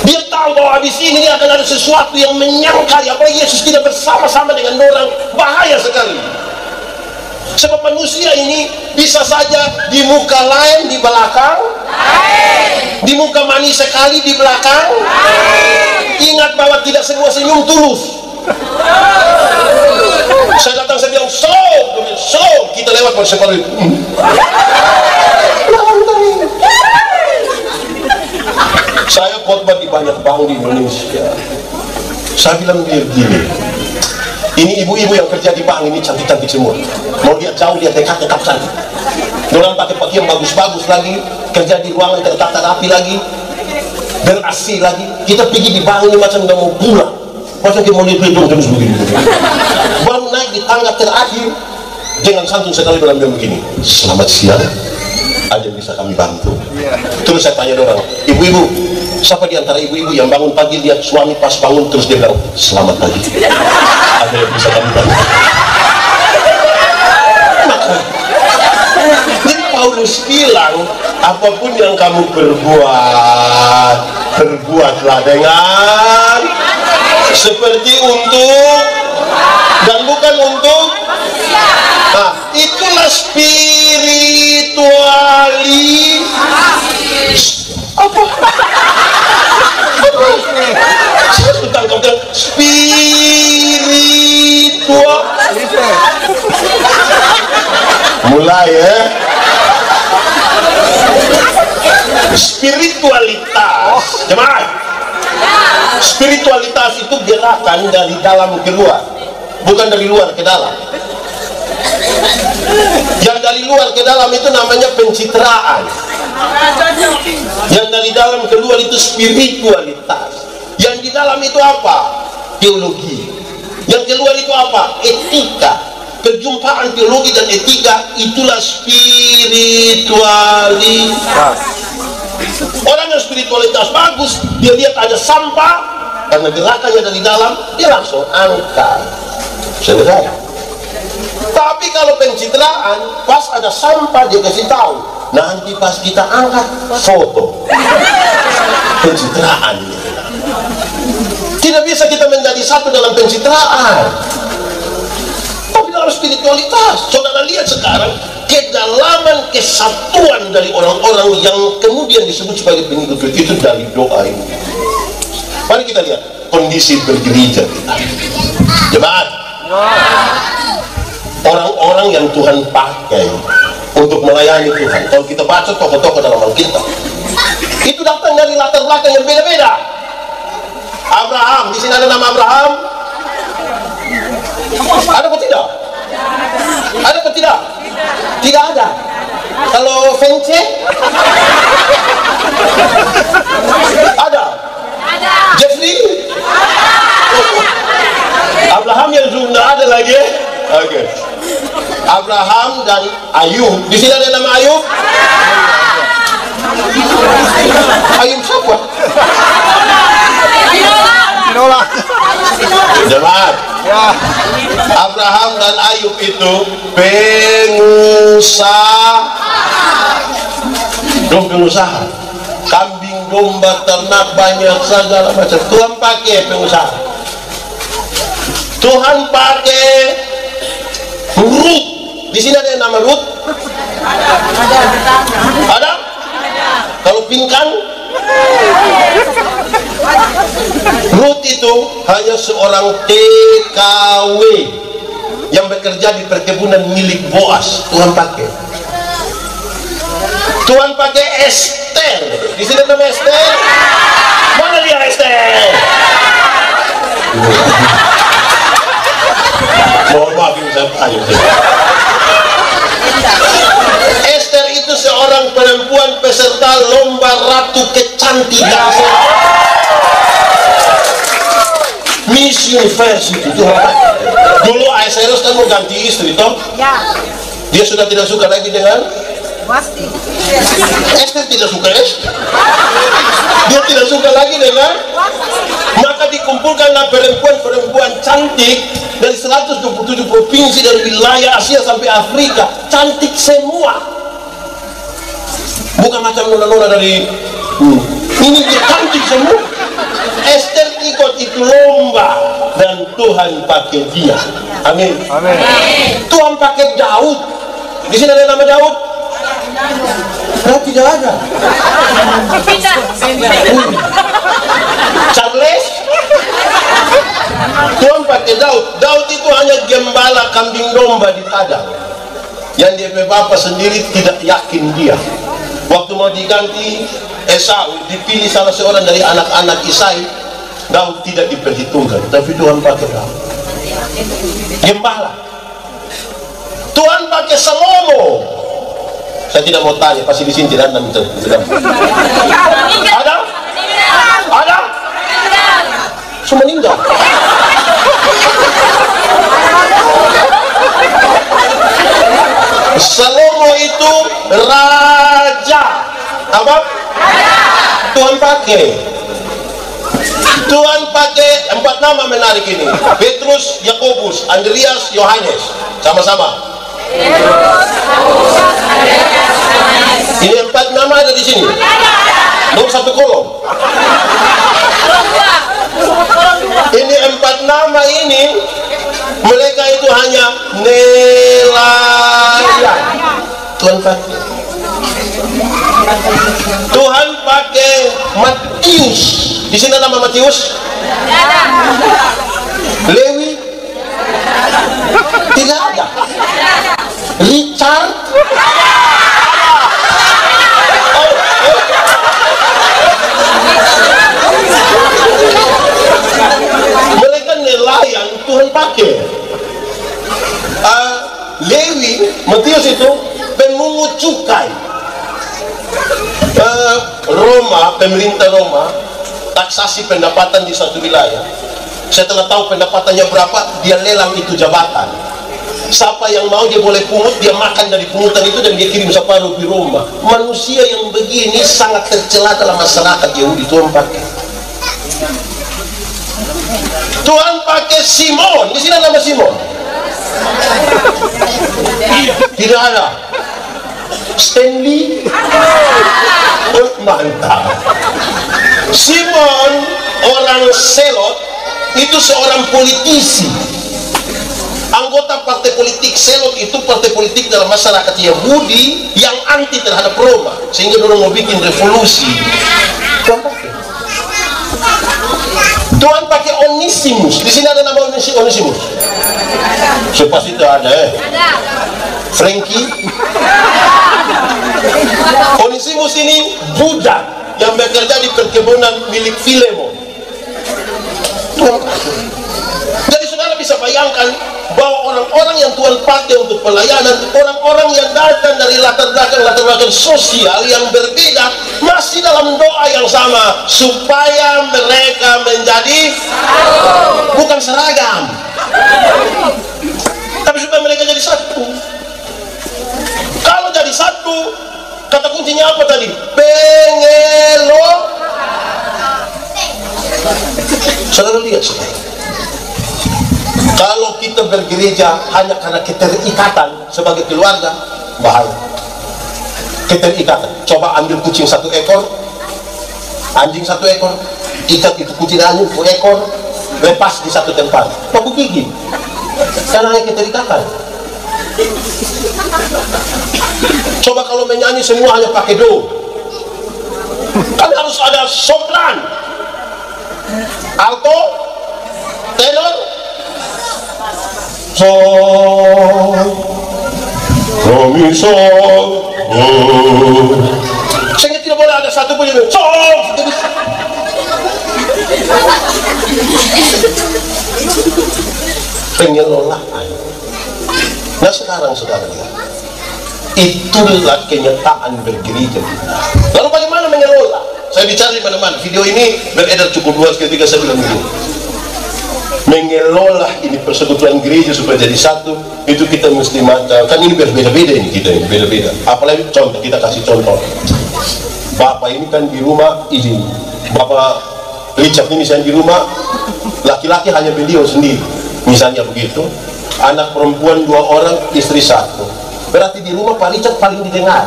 Dia tahu bahwa di sini akan ada sesuatu yang menyangkal, apalagi Yesus tidak bersama-sama dengan orang, bahaya sekali. Sebab manusia ini bisa saja di muka lain di belakang, di muka manis sekali di belakang. Ingat bahwa tidak semua senyum tulus. Saya datang, saya bilang so, kita lewat bersama itu. Saya khotbah di banyak bank di Indonesia. Saya bilang begini, ini ibu-ibu yang kerja di bank ini cantik-cantik semua. Mau lihat jauh, lihat dekat cantik. Orang pakai pakaian bagus-bagus lagi, kerja di ruangan tertata rapi lagi, dan AC lagi. Kita pergi di bank ini macam nggak mau pulang. Masa kita mau lihat terus begini. Baru naik di tangga terakhir, dengan santun sekali dalam bilang begini, selamat siang, ada yang bisa kami bantu? Terus saya tanya orang, ibu-ibu, siapa di antara ibu-ibu yang bangun pagi lihat suami pas bangun terus dia bilang selamat pagi, ada yang bisa kami bantu? Maka jadi Paulus bilang, apapun yang kamu perbuatlah dengan seperti untuk dan bukan untuk. Nah, itulah spiritualis. Apa? Saya sudah tangkapkan spiritual. Mulai ya. Spiritualitas, jemaat. Spiritualitas itu gerakan dari dalam ke luar, bukan dari luar ke dalam. Yang dari luar ke dalam itu namanya pencitraan. Yang dari dalam ke luar itu spiritualitas. Yang di dalam itu apa? Teologi. Yang keluar itu apa? Etika. Perjumpaan teologi dan etika itulah spiritualitas. Orang yang spiritualitas bagus, dia lihat ada sampah karena gerakannya dari dalam, dia langsung angkat. Selesai. Tapi kalau pencitraan, pas ada sampah dia kasih tahu. Nanti pas kita angkat, foto. Pencitraan. Tidak bisa kita menjadi satu dalam pencitraan. Tapi dalam spiritualitas, saudara lihat sekarang kedalaman kesatuan dari orang-orang yang kemudian disebut sebagai pengikut Kristus itu dari doa ini. Mari kita lihat kondisi bergereja kita. Jemaat, orang-orang yang Tuhan pakai untuk melayani Tuhan, kalau kita baca tokoh-tokoh dalam Alkitab, itu datang dari latar belakang yang beda-beda. Abraham, di sini ada nama Abraham. Ada atau tidak? Ada atau tidak? Tidak ada. Kalau Vence? Ada. Jeffrey? Abraham yang sudah ada lagi. Oke. Abraham dan Ayub. Di sini ada nama Ayub? Ayub siapa? Jemaat, Abraham dan Ayub itu pengusaha, kambing, domba, ternak, banyak segala macam. Tuhan pakai pengusaha. Tuhan pakai Ruth. Di sini ada yang nama Ruth? Ada? Kalau Pinkan? Ruth itu hanya seorang TKW yang bekerja di perkebunan milik Boas. Tuhan pakai. Tuhan pakai Esther. Di sini nama Esther. Mana dia Esther? Mohon maaf ini saya tanya. Esther itu seorang perempuan peserta lomba ratu kecantikan. Miss Universe itu dulu Ahasuerus kan mau ganti istri toh? Dia sudah tidak suka lagi dengan Esther, tidak suka Esther. Dia tidak suka lagi dengan, maka dikumpulkanlah perempuan-perempuan cantik dari 127 provinsi dari wilayah Asia sampai Afrika, cantik semua, bukan macam nona-nona dari ini, dia cantik semua. Esther ikut itu lomba dan Tuhan pakai dia. Amin. Amin. Tuhan pakai Daud. Di sini ada nama Daud? Nah, tidak ada. Charles? Tuhan pakai Daud. Daud itu hanya gembala kambing domba di padang. Yang dia bapak sendiri tidak yakin dia. Waktu mau diganti Esau, dipilih salah seorang dari anak-anak Isai, Daud tidak diperhitungkan, tapi Tuhan pakai Daud. Gembala. Tuhan pakai Salomo. Saya tidak mau tanya, pasti di sini tidak ada. Ada? Ada? Semua meninggal. Salomo itu raja. Apa? Tuhan pakai. Tuhan pakai 4 nama menarik ini. Petrus, Yakobus, Andreas, Yohanes. Sama-sama. Ini 4 nama ada di sini. Belum 1 kolom. Ini 4 nama ini, mereka itu hanya nelayan. Tuhan pakai. Tuhan pakai Matius. Di sini nama Matius? Lewi? Tidak ada. Richard? pungut cukai. Roma, pemerintah Roma taksasi pendapatan di satu wilayah. Setelah tahu pendapatannya berapa, dia lelang itu jabatan. Siapa yang mau dia boleh pungut, dia makan dari pungutan itu dan dia kirim separuh di Roma. Manusia yang begini sangat tercela dalam masyarakat Yahudi. Tuhan pakai. Tuhan pakai Simon. Di sini ada nama Simon? Tidak ada. Stanley. Oh, mantap. Simon orang Selot itu seorang politisi, anggota partai politik. Selot itu partai politik dalam masyarakat Yahudi yang anti terhadap Roma, sehingga dorong mau bikin revolusi. Tuhan pakai Onesimus. Di sini ada nama Onesimus? Pasti itu ada. Frankie. Onesimus ini budak yang bekerja di perkebunan milik Filemon. Jadi saudara bisa bayangkan bahwa orang-orang yang Tuhan pakai untuk pelayanan, orang-orang yang datang dari latar belakang sosial yang berbeda, masih dalam doa yang sama supaya mereka menjadi bukan seragam, tapi supaya mereka jadi satu. Kalau jadi satu, kata kuncinya apa tadi? Pengelo. Saudara lihat, kalau kita bergereja hanya karena keterikatan sebagai keluarga, bahaya. Keterikatan. Coba ambil kucing 1 ekor, anjing 1 ekor, ikat itu kucing anjing 1 ekor, lepas di satu tempat, aku gigi karena hanya keterikatan. Coba kalau menyanyi semua hanya pakai do, kan harus ada sopran, alto, tenor, sol, mi sol. Sehingga tidak boleh ada satu pun yang sol. Pengelolaan. Nah sekarang saudara lihat, itulah kenyataan bergereja. Lalu bagaimana mengelola? Saya bicara di mana-mana. Video ini beredar cukup luas ketika saya bilang begini. Mengelola ini persekutuan gereja supaya jadi satu, itu kita mesti macam, kan ini berbeda-beda ini kita ini beda-beda. Apalagi contoh, kita kasih contoh. Bapak ini kan di rumah izin, Bapak Richard ini misalnya di rumah, laki-laki hanya beliau sendiri, misalnya begitu. Anak perempuan 2 orang, istri 1. Berarti di rumah Pak Richard paling didengar.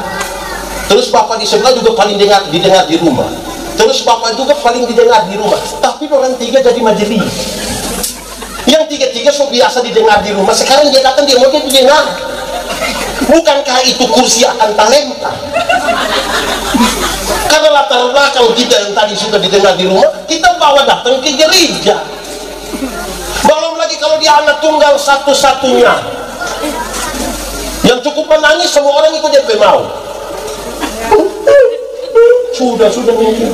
Terus Bapak di sebelah juga paling didengar di rumah. Terus Bapak juga paling didengar di rumah. Tapi orang 3 jadi majelis. Yang 3-3 so biasa didengar di rumah. Sekarang dia datang, dia mau didengar. Bukankah itu kursi akan talenta? Karena latar belakang kita yang tadi sudah didengar di rumah, kita bawa datang ke gereja. Belum lagi kalau dia anak tunggal satu-satunya yang cukup menangis, semua orang ikut dia mau. Sudah mungkin.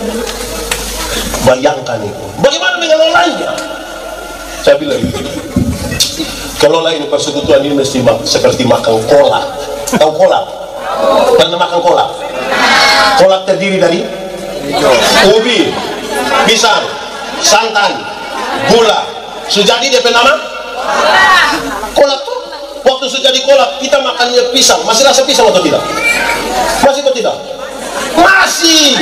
Bayangkan itu. Bagaimana mengelolanya? Saya bilang kelola ini persekutuan ini mesti seperti makan kolak. Tahu kolak? Pernah makan kolak? Kolak terdiri dari ubi, pisang, santan, gula. Sujadi dia nama kolak tuh. Waktu sujadi kolak kita makannya pisang, masih rasa pisang atau tidak? Masih atau tidak? Masih.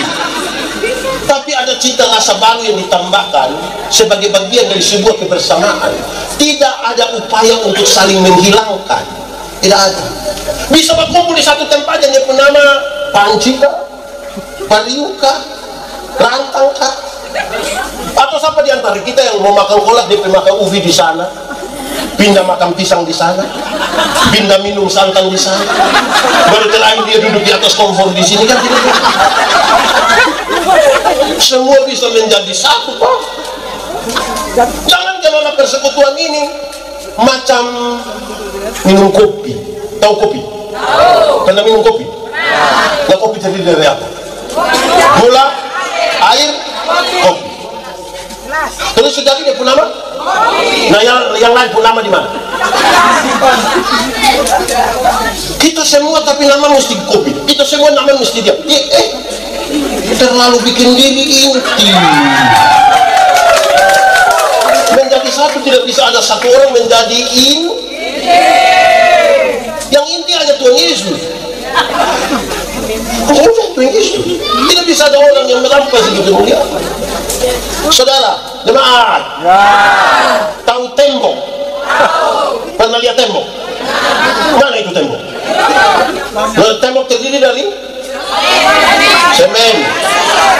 Tapi ada cita rasa baru yang ditambahkan sebagai bagian dari sebuah kebersamaan. Tidak ada upaya untuk saling menghilangkan. Tidak ada. Bisa berkumpul di satu tempat yang bernama pancika, pariuka, rantangka. Atau siapa di antara kita yang mau makan kolak, dia makan ubi di sana, pindah makan pisang di sana, pindah minum santan di sana, baru terakhir dia duduk di atas kompor di sini, kan tidak bisa. Semua bisa menjadi satu, Pak. Jangan kelola persekutuan ini macam minum kopi. Tahu kopi? Pernah minum kopi? Nah, kopi terdiri dari apa? Gula, air, kopi. Terus sudah dia pun nama? Nah yang lain pun nama di mana? Kita semua tapi nama mesti kopi, kita semua nama mesti dia. Terlalu bikin diri inti. Menjadi satu tidak bisa ada satu orang menjadi yang inti hanya Tuhan Yesus. Tuhan Yesus. Tidak bisa ada orang yang merampas begitu mulia. Saudara, jemaat, tahu tembok? Pernah lihat tembok? Mana itu tembok? Tembok terdiri dari semen,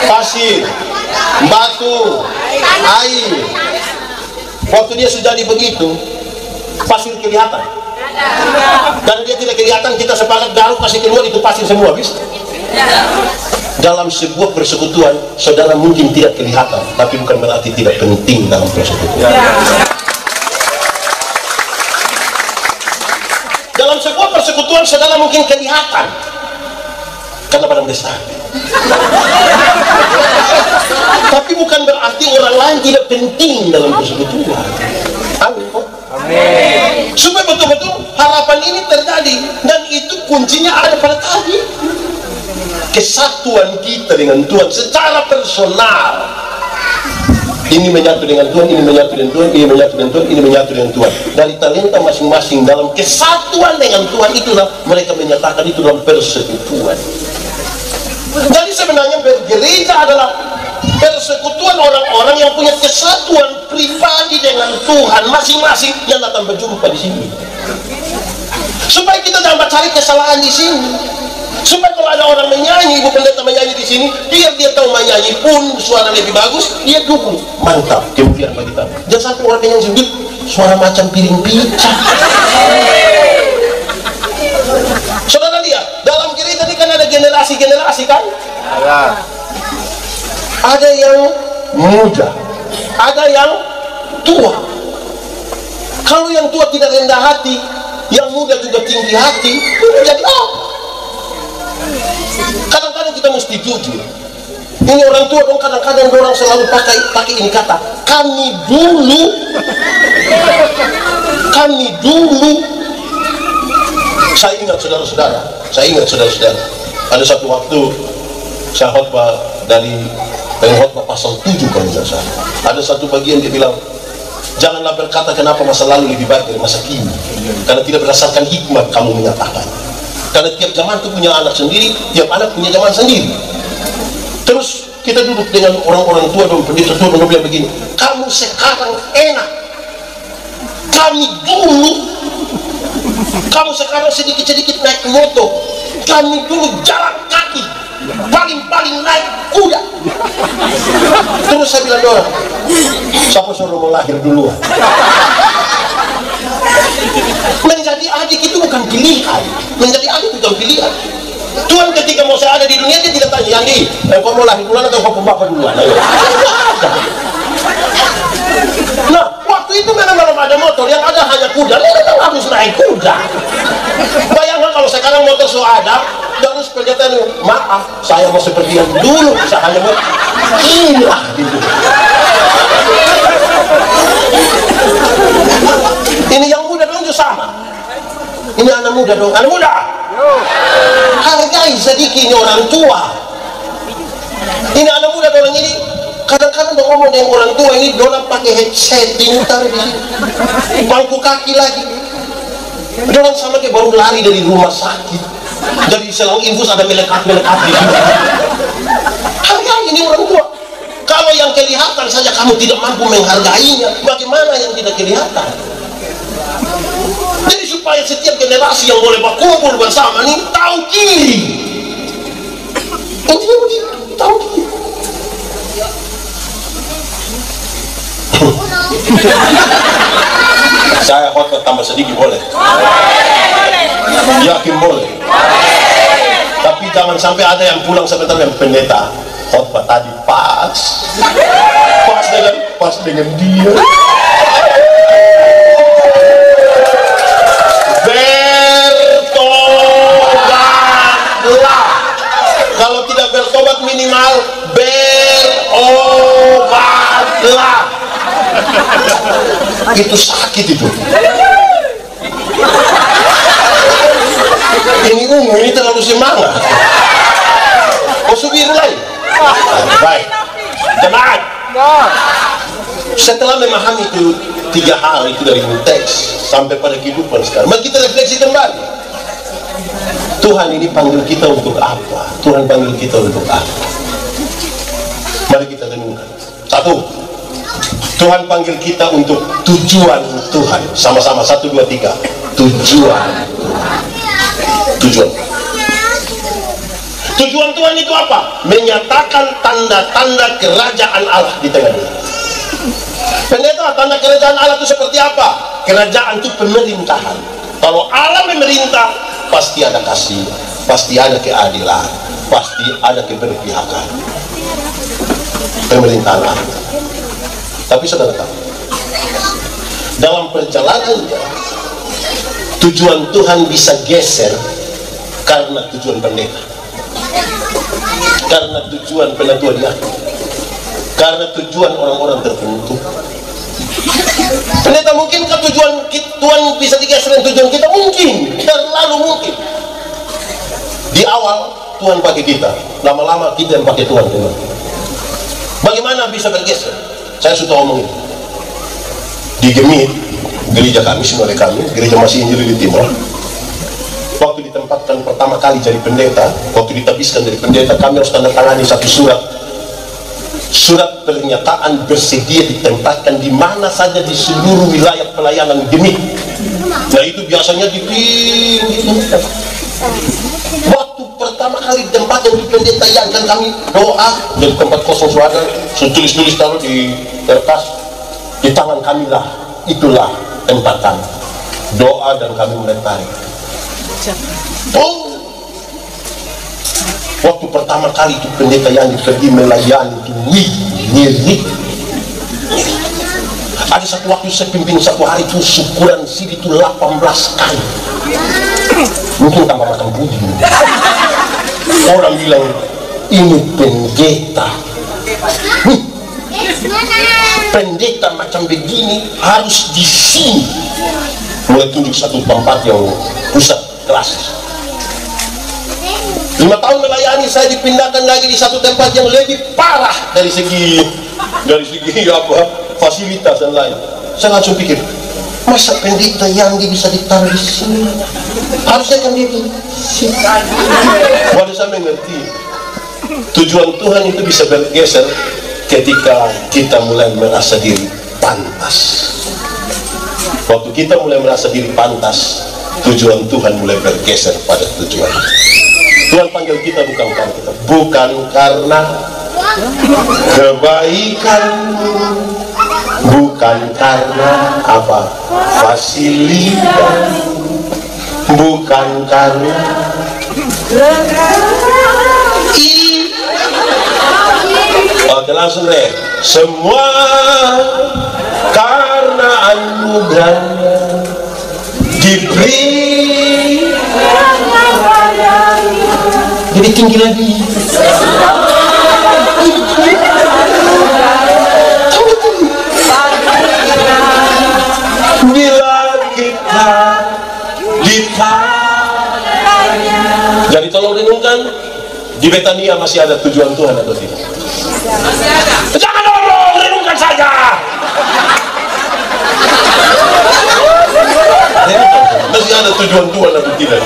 pasir, batu, air. Waktu dia sudah jadi begitu, pasir kelihatan. Karena dia tidak kelihatan, kita sepakat garuk kasih keluar, itu pasir semua, bisa. Dalam sebuah persekutuan, saudara mungkin tidak kelihatan, tapi bukan berarti tidak penting dalam persekutuan. Dalam sebuah persekutuan, saudara mungkin kelihatan karena badan besar. Tapi bukan berarti orang lain tidak penting dalam persekutuan. Amin. Supaya betul-betul harapan ini terjadi, dan itu kuncinya ada pada tadi. Kesatuan kita dengan Tuhan secara personal. Ini menyatu dengan Tuhan, ini menyatu dengan Tuhan, ini menyatu dengan Tuhan, ini menyatu dengan Tuhan. Dari talenta masing-masing dalam kesatuan dengan Tuhan, itulah mereka menyatakan itu dalam persekutuan. Jadi sebenarnya bergereja adalah persekutuan orang-orang yang punya kesatuan pribadi dengan Tuhan masing-masing yang datang berjumpa di sini. Supaya kita jangan cari kesalahan di sini. Supaya kalau ada orang menyanyi, ibu pendeta menyanyi di sini, biar dia tahu menyanyi pun suara lebih bagus, dia dukung. Mantap, kemudian bagi kita. Jangan satu orang menyanyi sendiri, suara macam piring pica. Saudara lihat, dalam gereja ini kan ada generasi-generasi kan? Ada yang muda, ada yang tua. Kalau yang tua tidak rendah hati, yang muda juga tinggi hati, jadi kadang-kadang kita mesti jujur. Ini orang tua dong, kadang-kadang orang selalu pakai ini kata, kami dulu. Saya ingat saudara-saudara, ada satu waktu saya khotbah dari khotbah pasal 7 kalau tidak salah. Ada satu bagian dia bilang, janganlah berkata kenapa masa lalu lebih baik dari masa kini, karena tidak berdasarkan hikmat kamu menyatakan. Karena tiap zaman itu punya anak sendiri, tiap anak punya zaman sendiri. Terus kita duduk dengan orang-orang tua dan pendeta tua dan bilang begini, kamu sekarang enak, kami dulu. Kamu sekarang sedikit-sedikit naik motor, kami dulu jalan kaki, paling-paling naik kuda. Terus saya bilang orang, siapa suruh mau lahir duluan? Menjadi adik itu bukan pilihan. Menjadi adik bukan pilihan. Tuhan ketika mau saya ada di dunia, dia tidak tanya, Yandi, kau mau lahir duluan atau kau bapak duluan? Nah, waktu itu memang belum ada motor, yang ada hanya kuda. Memang harus naik kuda. Bayangkan kalau sekarang motor sudah ada, terus perkataan, maaf, saya mau seperti yang dulu, saya hanya mau indah gitu. Ini yang muda dong juga sama. Ini anak muda dong, anak muda. Hargai sedikitnya orang tua. Ini anak muda orang ini. Kadang-kadang dong ngomong dengan orang tua ini, dorang pakai headset, taruh di sini, bangku kaki lagi. Dorang sama kayak baru lari dari rumah sakit. Dari selang infus ada melekat-melekat di sini. Hargai ini orang tua. Kalau yang kelihatan saja kamu tidak mampu menghargainya, bagaimana yang tidak kelihatan? Jadi supaya setiap generasi yang boleh berkumpul bersama ini tahu diri. Intinya begitu, tahu diri. Saya khotbah tambah sedikit boleh? Yakin boleh? Tapi jangan sampai ada yang pulang sebentar yang pendeta khotbah tadi pas dengan dia. Bertobatlah. Kalau tidak bertobat minimal berobatlah. Itu sakit itu. ini terlalu semangat. Oh, subir lain. Baik. Jemaat. Setelah memahami itu 3 hal itu dari teks sampai pada kehidupan sekarang, mari kita refleksi kembali. Tuhan ini panggil kita untuk apa? Tuhan panggil kita untuk apa? Mari kita renungkan. 1. Tuhan panggil kita untuk tujuan Tuhan. Sama-sama 1, 2, 3. Tujuan. Tujuan Tuhan itu apa? Menyatakan tanda-tanda kerajaan Allah di tengah-tengah. Pendeta, tanda kerajaan Allah itu seperti apa? Kerajaan itu pemerintahan. Kalau Allah memerintah, pasti ada kasih, pasti ada keadilan, pasti ada keberpihakan. Pemerintahan Allah. Tapi saudara tahu, dalam perjalanannya, tujuan Tuhan bisa geser karena tujuan pendeta, karena tujuan penatua dia, karena tujuan orang-orang tertentu. Pendeta, mungkinkah tujuan Tuhan bisa digeser dengan tujuan kita? Mungkin, terlalu mungkin. Di awal Tuhan pakai kita, lama-lama kita yang pakai Tuhan. Bagaimana bisa bergeser? Saya sudah omongin di Gemit, gereja kami, semuanya kami, gereja Masih Injil di Timur. Waktu ditempatkan pertama kali jadi pendeta, waktu ditabiskan dari pendeta, kami harus tanda tangani satu surat pernyataan bersedia ditempatkan di mana saja di seluruh wilayah pelayanan Gemit. Nah, itu biasanya dipilih. Waktu pertama kali ditempatkan di pendeta yang kan kami doa dari tempat kosong suara, tulis-tulis taruh di kertas, di tangan kami lah, itulah tempat kami. Doa dan kami mulai tarik. Oh, waktu pertama kali itu pendeta yang pergi melayani itu ngiri. Ada satu waktu saya pimpin satu hari itu syukuran sini itu 18 kali. Mungkin tambah makan budi. Orang bilang ini pendeta. Pendeta macam begini harus di sini. Mulai tunjuk satu tempat yang pusat kelas. 5 tahun melayani, saya dipindahkan lagi di satu tempat yang lebih parah dari segi apa, fasilitas dan lain. Saya langsung pikir, masa pendeta yang bisa ditaruh di sini? Harusnya kan dia di sini. Waduh, saya mengerti tujuan Tuhan itu bisa bergeser ketika kita mulai merasa diri pantas. Waktu kita mulai merasa diri pantas, tujuan Tuhan mulai bergeser pada tujuan. Tuhan panggil kita bukan karena kebaikan, bukan karena apa, fasilitas, bukan karena oke, langsung deh. Semua karena anugerahnya diberi. Jadi tinggi lagi. Bila kita ditanya. Jadi tolong renungkan, di Betania masih ada tujuan Tuhan atau tidak? Masih ada. Jangan ngomong, renungkan saja. Masih ada tujuan Tuhan atau tidak?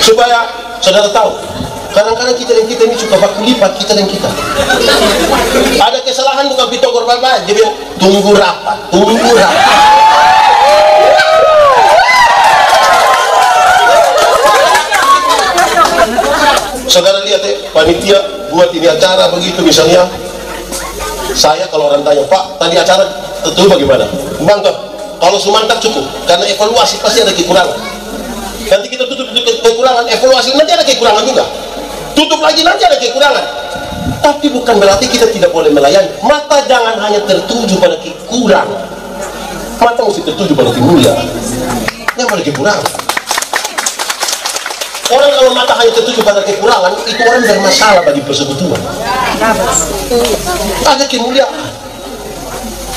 Supaya saudara tahu, kadang-kadang kita ini suka baku lipat kita dan kita. Ada kesalahan bukan pitogor bapak, jadi tunggu rapat. Saudara lihat panitia buat ini acara begitu misalnya. Saya kalau orang tanya, Pak, tadi acara itu bagaimana? Mantap. Kalau semantap cukup, karena evaluasi pasti ada kekurangan. Nanti kita tutup kekurangan, evaluasi nanti ada kekurangan juga. Tutup lagi nanti ada kekurangan. Tapi bukan berarti kita tidak boleh melayani. Mata jangan hanya tertuju pada kekurangan. Mata mesti tertuju pada kemuliaan. Yang pada kekurangan. Orang kalau mata hanya tertuju pada kekurangan, itu orang bermasalah bagi persekutuan. Ada kemuliaan.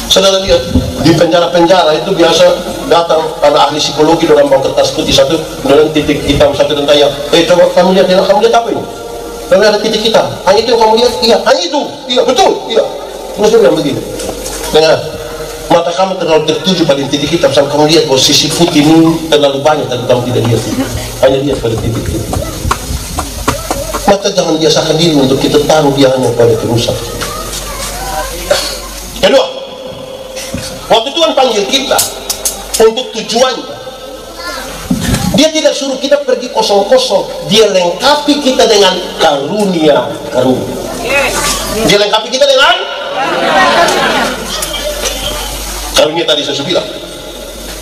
Saudara lihat di penjara-penjara itu biasa datang para ahli psikologi dalam bawa kertas putih satu dengan titik hitam satu dan tanya, coba kamu lihat apa ini? Kamu ada titik hitam, hanya itu yang kamu lihat? Iya, hanya itu, iya betul, iya. Terus dia bilang begini, dengar, mata kamu terlalu tertuju pada titik hitam sampai kamu lihat bahwa sisi putih ini terlalu banyak tapi kamu tidak lihat, hanya lihat pada titik-titik. Maka jangan biasakan diri untuk kita taruh dia hanya pada kerusakan. Kedua, waktu Tuhan panggil kita untuk tujuannya, dia tidak suruh kita pergi kosong-kosong, dia lengkapi kita dengan karunia. Dia lengkapi kita dengan karunia. Tadi saya sudah bilang,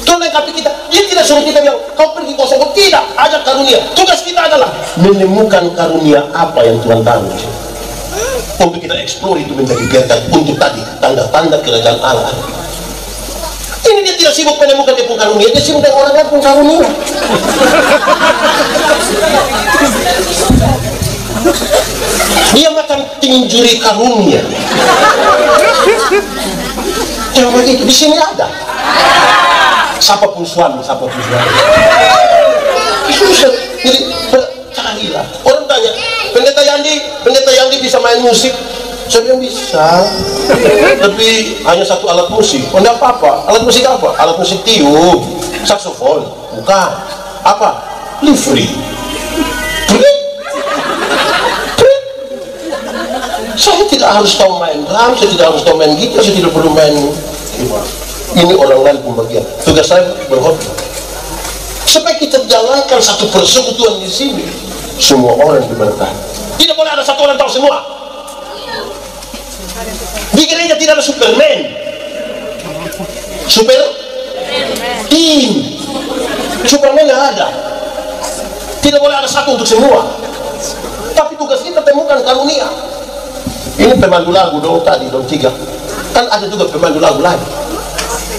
Tuhan lengkapi kita. Dia tidak suruh kita bilang kau pergi kosong, tidak, ada karunia. Tugas kita adalah menemukan karunia apa yang Tuhan taruh untuk kita eksplor itu menjadi berkat untuk tadi tanda-tanda kerajaan Allah. Ini dia tidak sibuk menemukan dia pun karunia, dia sibuk dengan orang lain pun karunia. Dia makan tinjuri karunia. Yang begitu di sini ada. Siapapun suami, siapapun suami. Jadi carilah. Orang tanya, Pendeta Yandi bisa main musik? Saya bilang bisa, tapi hanya satu alat musik. Oh, enggak apa-apa. Alat musik apa? Alat musik tiup, saksofon, bukan. Apa? Livery. Saya tidak harus tahu main drum, saya tidak harus tahu main gitar, saya tidak perlu main. Ini orang lain pembagian. Tugas saya berkhotbah. Supaya kita jalankan satu persekutuan di sini, semua orang diberkati. Tidak boleh ada satu orang tahu semua. Di gereja tidak ada Superman, super tim, Superman nggak ada. Tidak boleh ada satu untuk semua. Tapi tugas kita temukan karunia. Ini pemandu lagu dong tadi dong 3. Kan ada juga pemandu lagu lain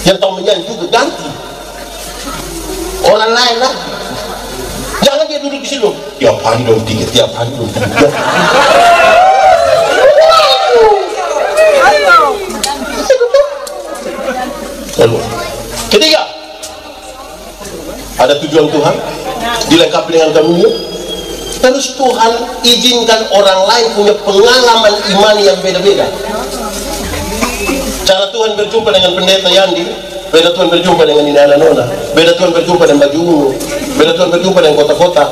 yang tahu menyanyi juga, ganti orang lain lah. Jangan dia duduk di sini dong. Tiap hari dong 3, tiap hari dong 3. Lalu, ketiga, ada tujuan Tuhan, dilengkapi dengan karunia. Terus Tuhan izinkan orang lain punya pengalaman iman yang beda-beda. Cara Tuhan berjumpa dengan Pendeta Yandi, beda Tuhan berjumpa dengan Nina Nona, beda Tuhan berjumpa dengan baju ungu, beda Tuhan berjumpa dengan kota-kota,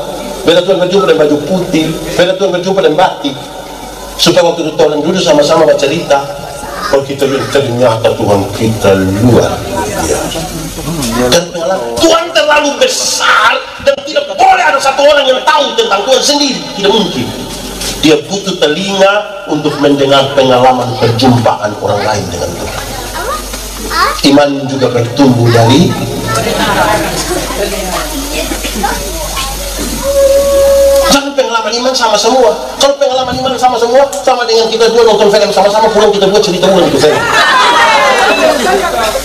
beda Tuhan berjumpa dengan baju putih, beda Tuhan berjumpa dengan batik. Supaya waktu itu Tuhan duduk sama-sama bercerita, kalau kita lihat ternyata Tuhan kita luar biasa. Dan pengalaman Tuhan terlalu besar dan tidak boleh ada satu orang yang tahu tentang Tuhan sendiri, tidak mungkin. Dia butuh telinga untuk mendengar pengalaman perjumpaan orang lain dengan Tuhan. Iman juga bertumbuh dari jangan pengalaman iman sama semua. Kalau pengalaman iman sama semua, sama dengan kita dua nonton film sama-sama, pulang kita buat cerita ulang itu film.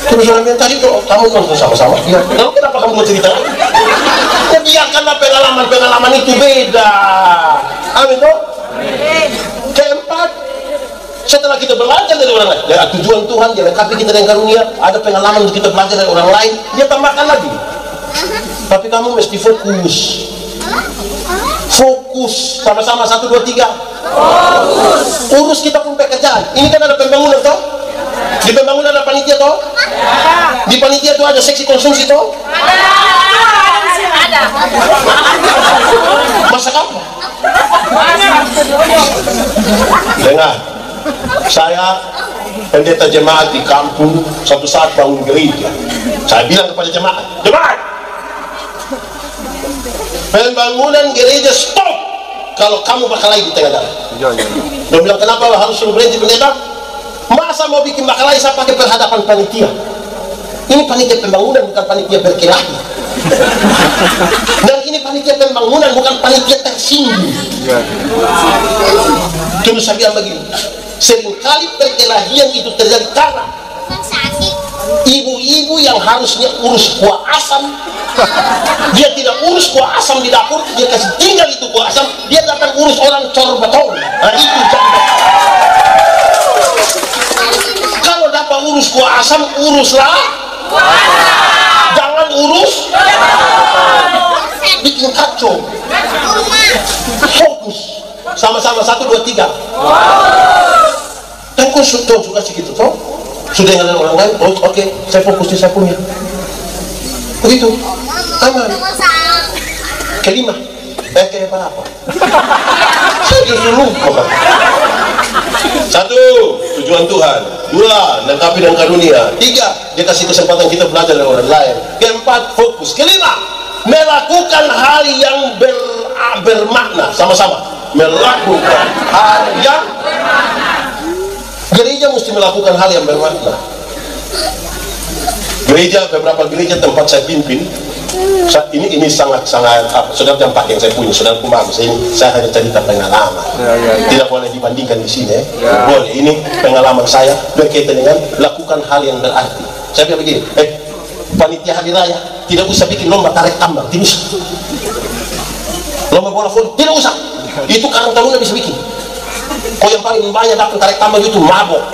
Terus orang bilang tadi tuh kamu nonton sama-sama, ya. Lalu kenapa kamu buat cerita? Ya biarkanlah pengalaman itu beda. Amin toh. Keempat, setelah kita belajar dari orang lain, ya, tujuan Tuhan dia lengkapi kita dengan karunia, ada pengalaman untuk kita belajar dari orang lain, dia tambahkan lagi. Tapi kamu mesti fokus sama-sama 1, 2, 3. Fokus. Urus kita pun pekerjaan. Ini kan ada pembangunan toh? Di pembangunan ada panitia toh? Di panitia tuh ada seksi konsumsi toh? Ada. Masak apa? Dengar, saya pendeta jemaat di kampung, suatu saat bangun gereja. Saya bilang kepada jemaat, pembangunan gereja stop kalau kamu bakalai di tengah jalan. Dia bilang, kenapa harus suruh berhenti pendeta? Masa mau bikin bakalai saya pakai perhadapan panitia? Ini panitia pembangunan, bukan panitia berkelahi. Dan ini panitia pembangunan, bukan panitia tersinggung. Terus saya bilang begini, seringkali perkelahian itu terjadi karena ibu-ibu yang harusnya urus kuah asam, dia tidak urus kuah asam di dapur, dia kasih tinggal itu kuah asam, dia datang urus orang cor beton. Nah itu jangan. Kalau dapat urus kuah asam pasang uruslah, jangan urus, bikin kacau. Fokus, sama-sama 1, 2, 3. Dan kau suka segitu toh? Sudah dengan orang lain, oh, oke, saya fokus di saya punya. Begitu, aman. Kelima, kayak apa? Saya justru lupa. 1, tujuan Tuhan. 2, lengkapi dan karunia. 3, dia kasih kesempatan kita belajar dari orang lain. 4, fokus. Kelima, melakukan hal yang bermakna. Sama-sama, melakukan hal yang gereja mesti melakukan hal yang bermakna. Gereja, beberapa gereja tempat saya pimpin, ini sangat apa, saudara jangan pakai yang saya punya, saudara bagus. Saya hanya cerita pengalaman, tidak boleh dibandingkan di sini. Boleh, ini pengalaman saya berkaitan dengan lakukan hal yang berarti. Saya bilang begini, panitia hari raya tidak usah bikin lomba tarik tambang, tidak usah. Lomba bola voli tidak usah, itu Karang Taruna bisa bikin. Kau yang paling banyak dapat tarik tambang itu mabok,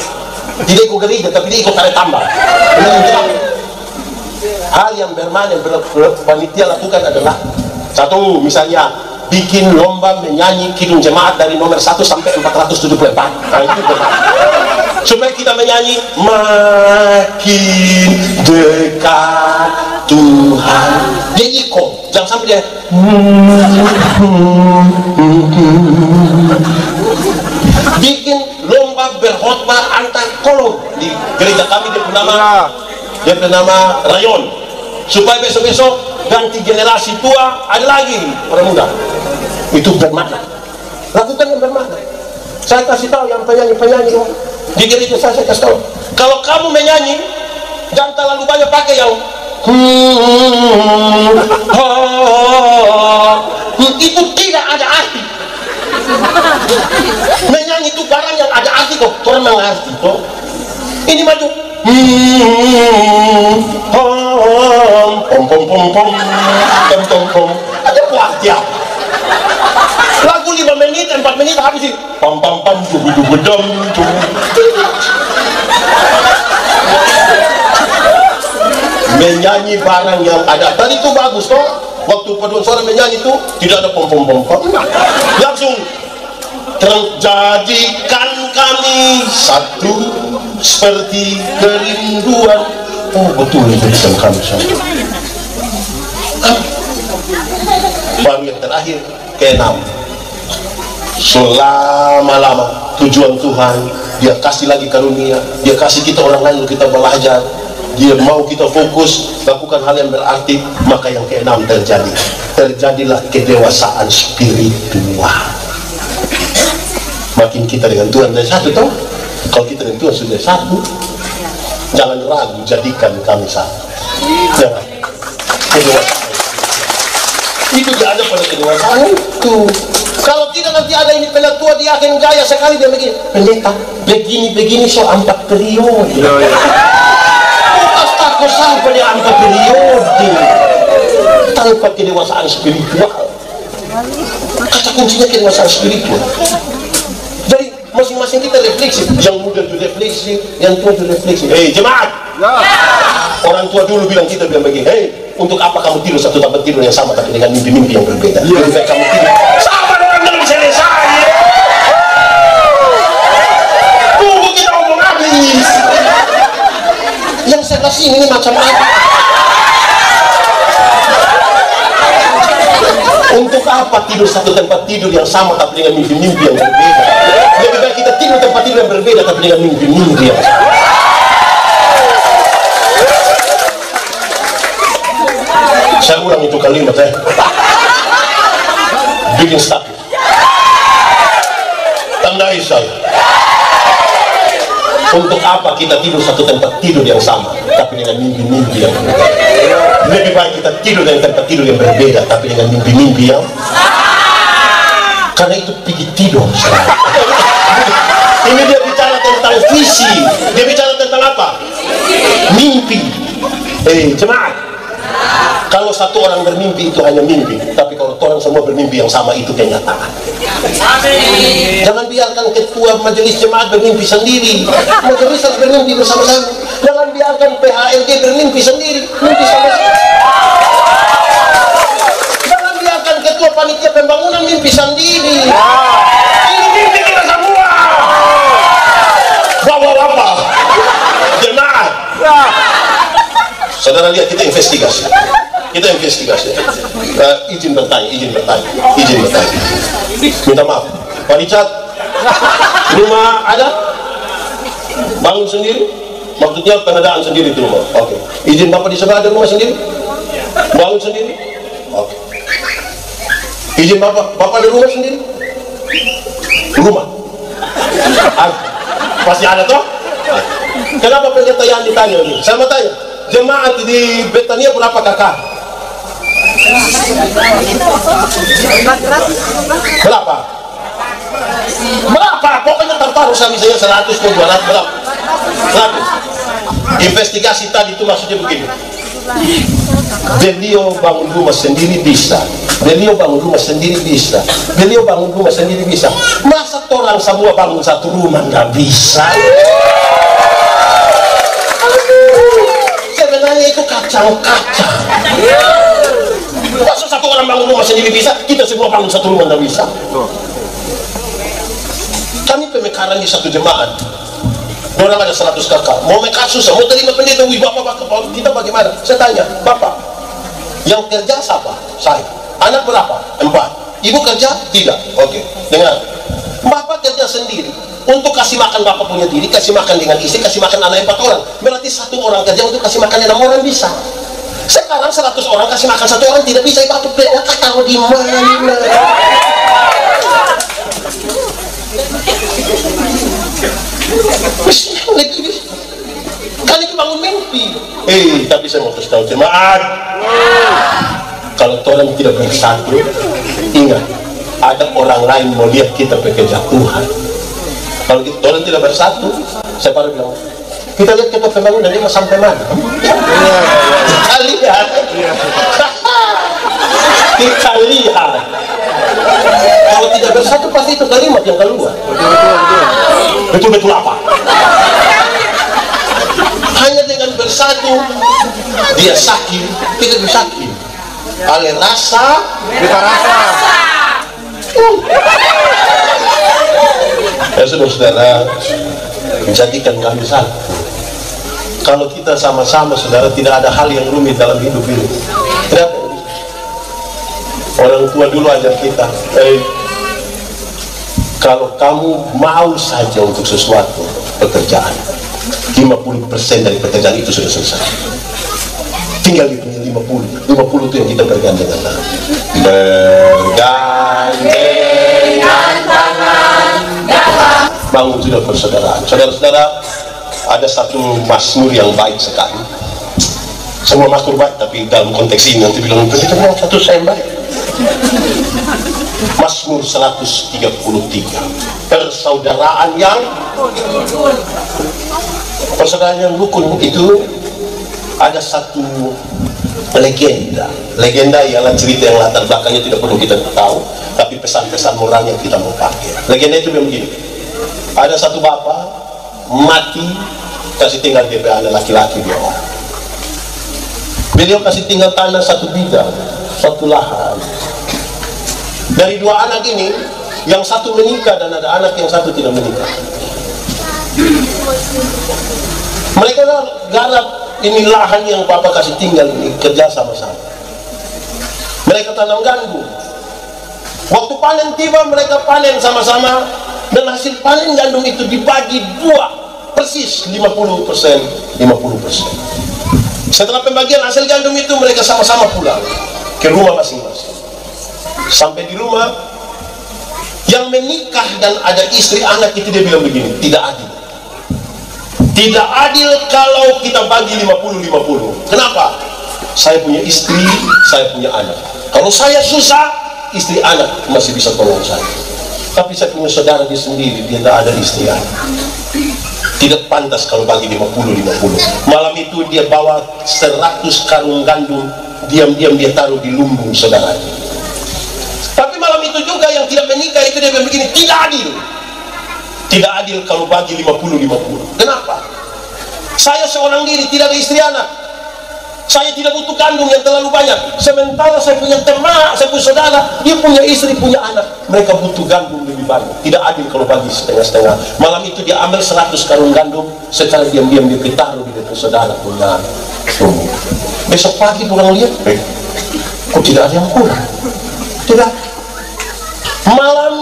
tidak ikut gereja tapi dia ikut tarik tambang. Hal yang bermakna panitia lakukan adalah 1, misalnya bikin lomba menyanyi kidung jemaat dari nomor 1 sampai 474. Nah, itu bermakna supaya kita menyanyi makin dekat Tuhan. Dia ikut, jangan sampai dia bikin lomba berkhotbah antar kolom di gereja kami. Dia bernama rayon, supaya besok-besok ganti generasi tua ada lagi orang muda. Itu bermakna, lakukan yang bermakna. Saya kasih tahu yang penyanyi di gereja saya kasih tahu, kalau kamu menyanyi jangan terlalu banyak pakai yang itu tidak ada arti. Menyanyi itu barang yang ada arti kok, orang mengerti kok. Ini maju ada buah dia. Lagu 5 menit, 4 menit habis ini. Menyanyi barang yang ada. Tadi itu bagus toh. Waktu paduan suara menyanyi itu tidak ada pom-pom-pom. Langsung terjadikan kami satu seperti kerinduan. Oh betul itu bisa kami satu. Baru yang terakhir ke-6, selama-lama tujuan Tuhan, dia kasih lagi karunia, dia kasih kita orang lain untuk kita belajar, dia mau kita fokus lakukan hal yang berarti. Maka yang ke-6 terjadilah kedewasaan spiritual. Makin kita dengan Tuhan dari satu toh. Kalau kita dengan Tuhan sudah satu, jangan ragu, jadikan kami satu. Jangan. Kedewasaan itu tidak ada pada kedewasaan itu. Kalau tidak nanti ada ini penatua dia akan gaya sekali, dia begini, pendeta begini so 4 periode. Aku sampai dia 4 periode tanpa kedewasaan spiritual. Kata kuncinya kedewasaan spiritual. Jadi masing-masing kita refleksi, yang muda itu refleksi, yang tua itu refleksi. Jemaat, orang tua dulu bilang begini, untuk apa kamu tidur satu tempat tidur yang sama tapi dengan mimpi-mimpi yang berbeda? Lebih baik kamu tidur sama orang yang bisa selesai. Tunggu kita ngomong habis. Yang saya kasih ini macam apa? Untuk apa tidur satu tempat tidur yang sama tapi dengan mimpi-mimpi yang berbeda? Lebih baik kita tidur tempat tidur yang berbeda tapi dengan mimpi-mimpi yang sama. Saya ulang itu kalimat bikin status, tandai saya. Untuk apa kita tidur satu tempat tidur yang sama tapi dengan mimpi-mimpi yang berbeda? Lebih baik kita tidur dengan tempat tidur yang berbeda tapi dengan mimpi-mimpi yang, karena itu pergi tidur. Ini dia bicara tentang visi, dia bicara tentang apa? Mimpi. Jemaat, Kalau satu orang bermimpi itu hanya mimpi, tapi kalau orang semua bermimpi yang sama itu kenyataan. Jangan biarkan ketua majelis jemaat bermimpi sendiri. Majelis harus bermimpi bersama-sama. Jangan biarkan PHLG bermimpi sendiri, mimpi sama-sama. Jangan biarkan ketua panitia pembangunan mimpi sendiri. Ini mimpi kita semua. Bapak-bapak, jemaat. Saudara lihat, kita investigasi. Izin bertanya. Minta maaf, Pak Richard, rumah ada? Bangun sendiri? Maksudnya pengadaan sendiri di rumah? Oke. Izin Bapak di sebelah ada rumah sendiri? Bangun sendiri? Oke. Izin Bapak ada rumah sendiri? Rumah? Pasti ada toh? Kenapa pernyataan ditanya ini? Saya mau tanya, jemaat di Betania berapa kakak? Berapa? Pokoknya tertaruh sama misalnya 100 ke 200 berapa? 100. Investigasi tadi itu maksudnya begini. Beliau bangun rumah sendiri bisa. Masa orang semua bangun satu rumah nggak bisa? Sebenarnya itu kacang-kacang. Masa satu orang bangun rumah sendiri bisa, kita semua bangun satu rumah nggak bisa? Kami pemekaran di satu jemaat, orang ada 100 kakak, mau mekar susah, mau terima pendeta, bapak, kita bagaimana? Saya tanya, Bapak, yang kerja siapa? Saya. Anak berapa? 4. Ibu kerja? 3. Oke, dengar. Bapak kerja sendiri, untuk kasih makan Bapak punya diri, kasih makan dengan istri, kasih makan anak 4 orang. Berarti satu orang kerja untuk kasih makan 6 orang bisa. Sekarang 100 orang kasih makan 1 orang tidak bisa. Bapak taruh di mana? Kan itu bangun mimpi. Tapi saya mau kasih tahu jemaat, kalau orang tidak bersatu, ingat, ada orang lain mau lihat kita bekerja Tuhan. Kalau orang tidak bersatu, saya baru bilang, kita lihat ketua pembangunan dia sampai mana? Kita lihat. Kalau tidak bersatu pasti itu kalimat yang keluar. Betul-betul apa? Hanya dengan bersatu dia sakit, kita disakit. Oleh rasa, kita rasa. Ya saudara, jadikan kami satu. Kalau kita sama-sama, saudara, tidak ada hal yang rumit dalam hidup ini. Tidak. Orang tua dulu ajar kita, kalau kamu mau saja untuk sesuatu pekerjaan, 50% dari pekerjaan itu sudah selesai. Tinggal di punya 50 itu yang kita bergandengan tangan. Bergandengan tangan. Bangun sudah persaudaraan. Saudara-saudara, ada satu mazmur yang baik sekali. Semua mazmur baik, tapi dalam konteks ini nanti bilang kita mau satu saya baik. Mazmur 133, persaudaraan yang rukun. Itu ada satu legenda ialah cerita yang latar belakangnya tidak perlu kita tahu, tapi pesan-pesan moral yang kita mau pakai. Legenda itu begini, ada satu bapak mati, kasih tinggal DP anak laki-laki 2 orang. Beliau kasih tinggal tanah 1 bidang, 1 lahan. Dari 2 anak ini, yang satu menikah dan ada anak yang satu tidak menikah. Mereka garap ini lahan yang bapak kasih tinggal ini, kerja sama-sama. Mereka tanam gandum. Waktu panen tiba, mereka panen sama-sama, dan hasil panen gandum itu dibagi 2, persis 50%. Setelah pembagian hasil gandum itu, mereka sama-sama pulang ke rumah masing-masing. Sampai di rumah, yang menikah dan ada istri anak itu dia bilang begini, tidak adil. Tidak adil kalau kita bagi 50-50. Kenapa? Saya punya istri, saya punya anak. Kalau saya susah, istri anak masih bisa tolong saya. Tapi saya punya saudara dia sendiri, dia tidak ada istri anak. Tidak pantas kalau bagi 50-50. Malam itu dia bawa 100 karung gandum, diam-diam dia taruh di lumbung saudara. Tapi malam itu juga yang tidak menikah itu dia bilang begini, tidak adil. Tidak adil kalau bagi 50-50. Kenapa? Saya seorang diri, tidak ada istri anak. Saya tidak butuh gandum yang terlalu banyak. Sementara saya punya teman, saya punya saudara, dia punya istri, punya anak. Mereka butuh gandum lebih banyak. Tidak adil kalau bagi setengah-setengah. Malam itu dia ambil 100 karung gandum, secara diam-diam dia taruh di depan saudara punya lumbung. Besok pagi pulang lihat, kok tidak ada yang kurang? Tidak. Malam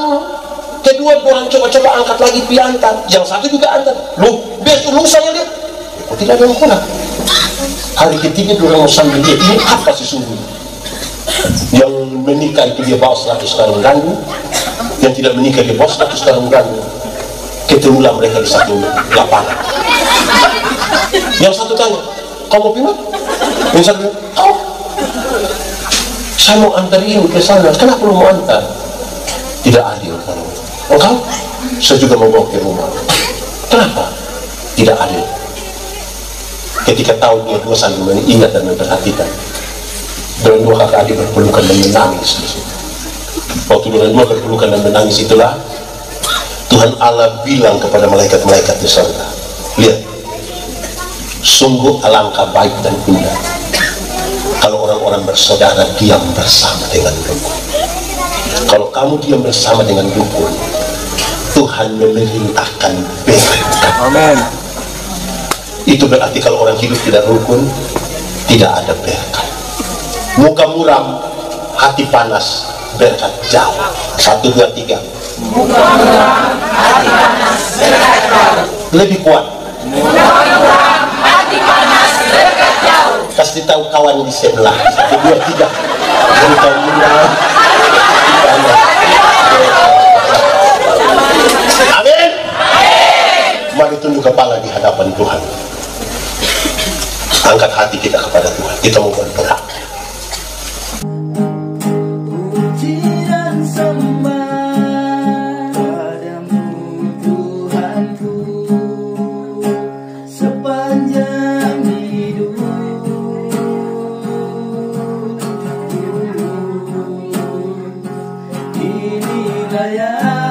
kedua orang coba-coba angkat lagi piantar, yang satu juga angkat. Besok lusa saya lihat, kok tidak ada yang kurang? Hari ketiga orang mau sambil lihat, ini apa sesungguhnya? Yang menikah itu dia bawa 100 karung gandum, yang tidak menikah dia bawa 100 karung gandum. Ketemulah mereka di satu lapangan. Yang satu tanya, kau mau pindah? Yang satu, kau? Saya mau antar ini ke sana. Kenapa lu mau antar? Tidak adil kalau engkau, saya juga mau bawa ke rumah. Kenapa? Tidak adil. Ketika tahu dia dua sambil ingat dan memperhatikan, dan dua kakak adik berpelukan dan menangis. Waktu dua berpelukan dan menangis itulah Tuhan Allah bilang kepada malaikat-malaikat di surga, lihat, sungguh alangkah baik dan indah kalau orang-orang bersaudara diam bersama dengan rukun. Kalau kamu diam bersama dengan rukun, Tuhan memerintahkan berkat. Amin. Itu berarti kalau orang hidup tidak rukun, tidak ada berkat. Muka muram, hati panas, berkat jauh. 1, 2, 3. Muka muram, hati panas, berkat jauh. Lebih kuat. Muka muram, hati panas, berkat jauh. Kasih tahu kawan di sebelah. 1, 2, 3. Muka muram, hati panas. Amin. Mari tunduk kepala di hadapan Tuhan. Angkat hati kita kepada Tuhan. Kita mau berdoa. Puji dan sembah padamu Tuhanku sepanjang hidup. Inilah yang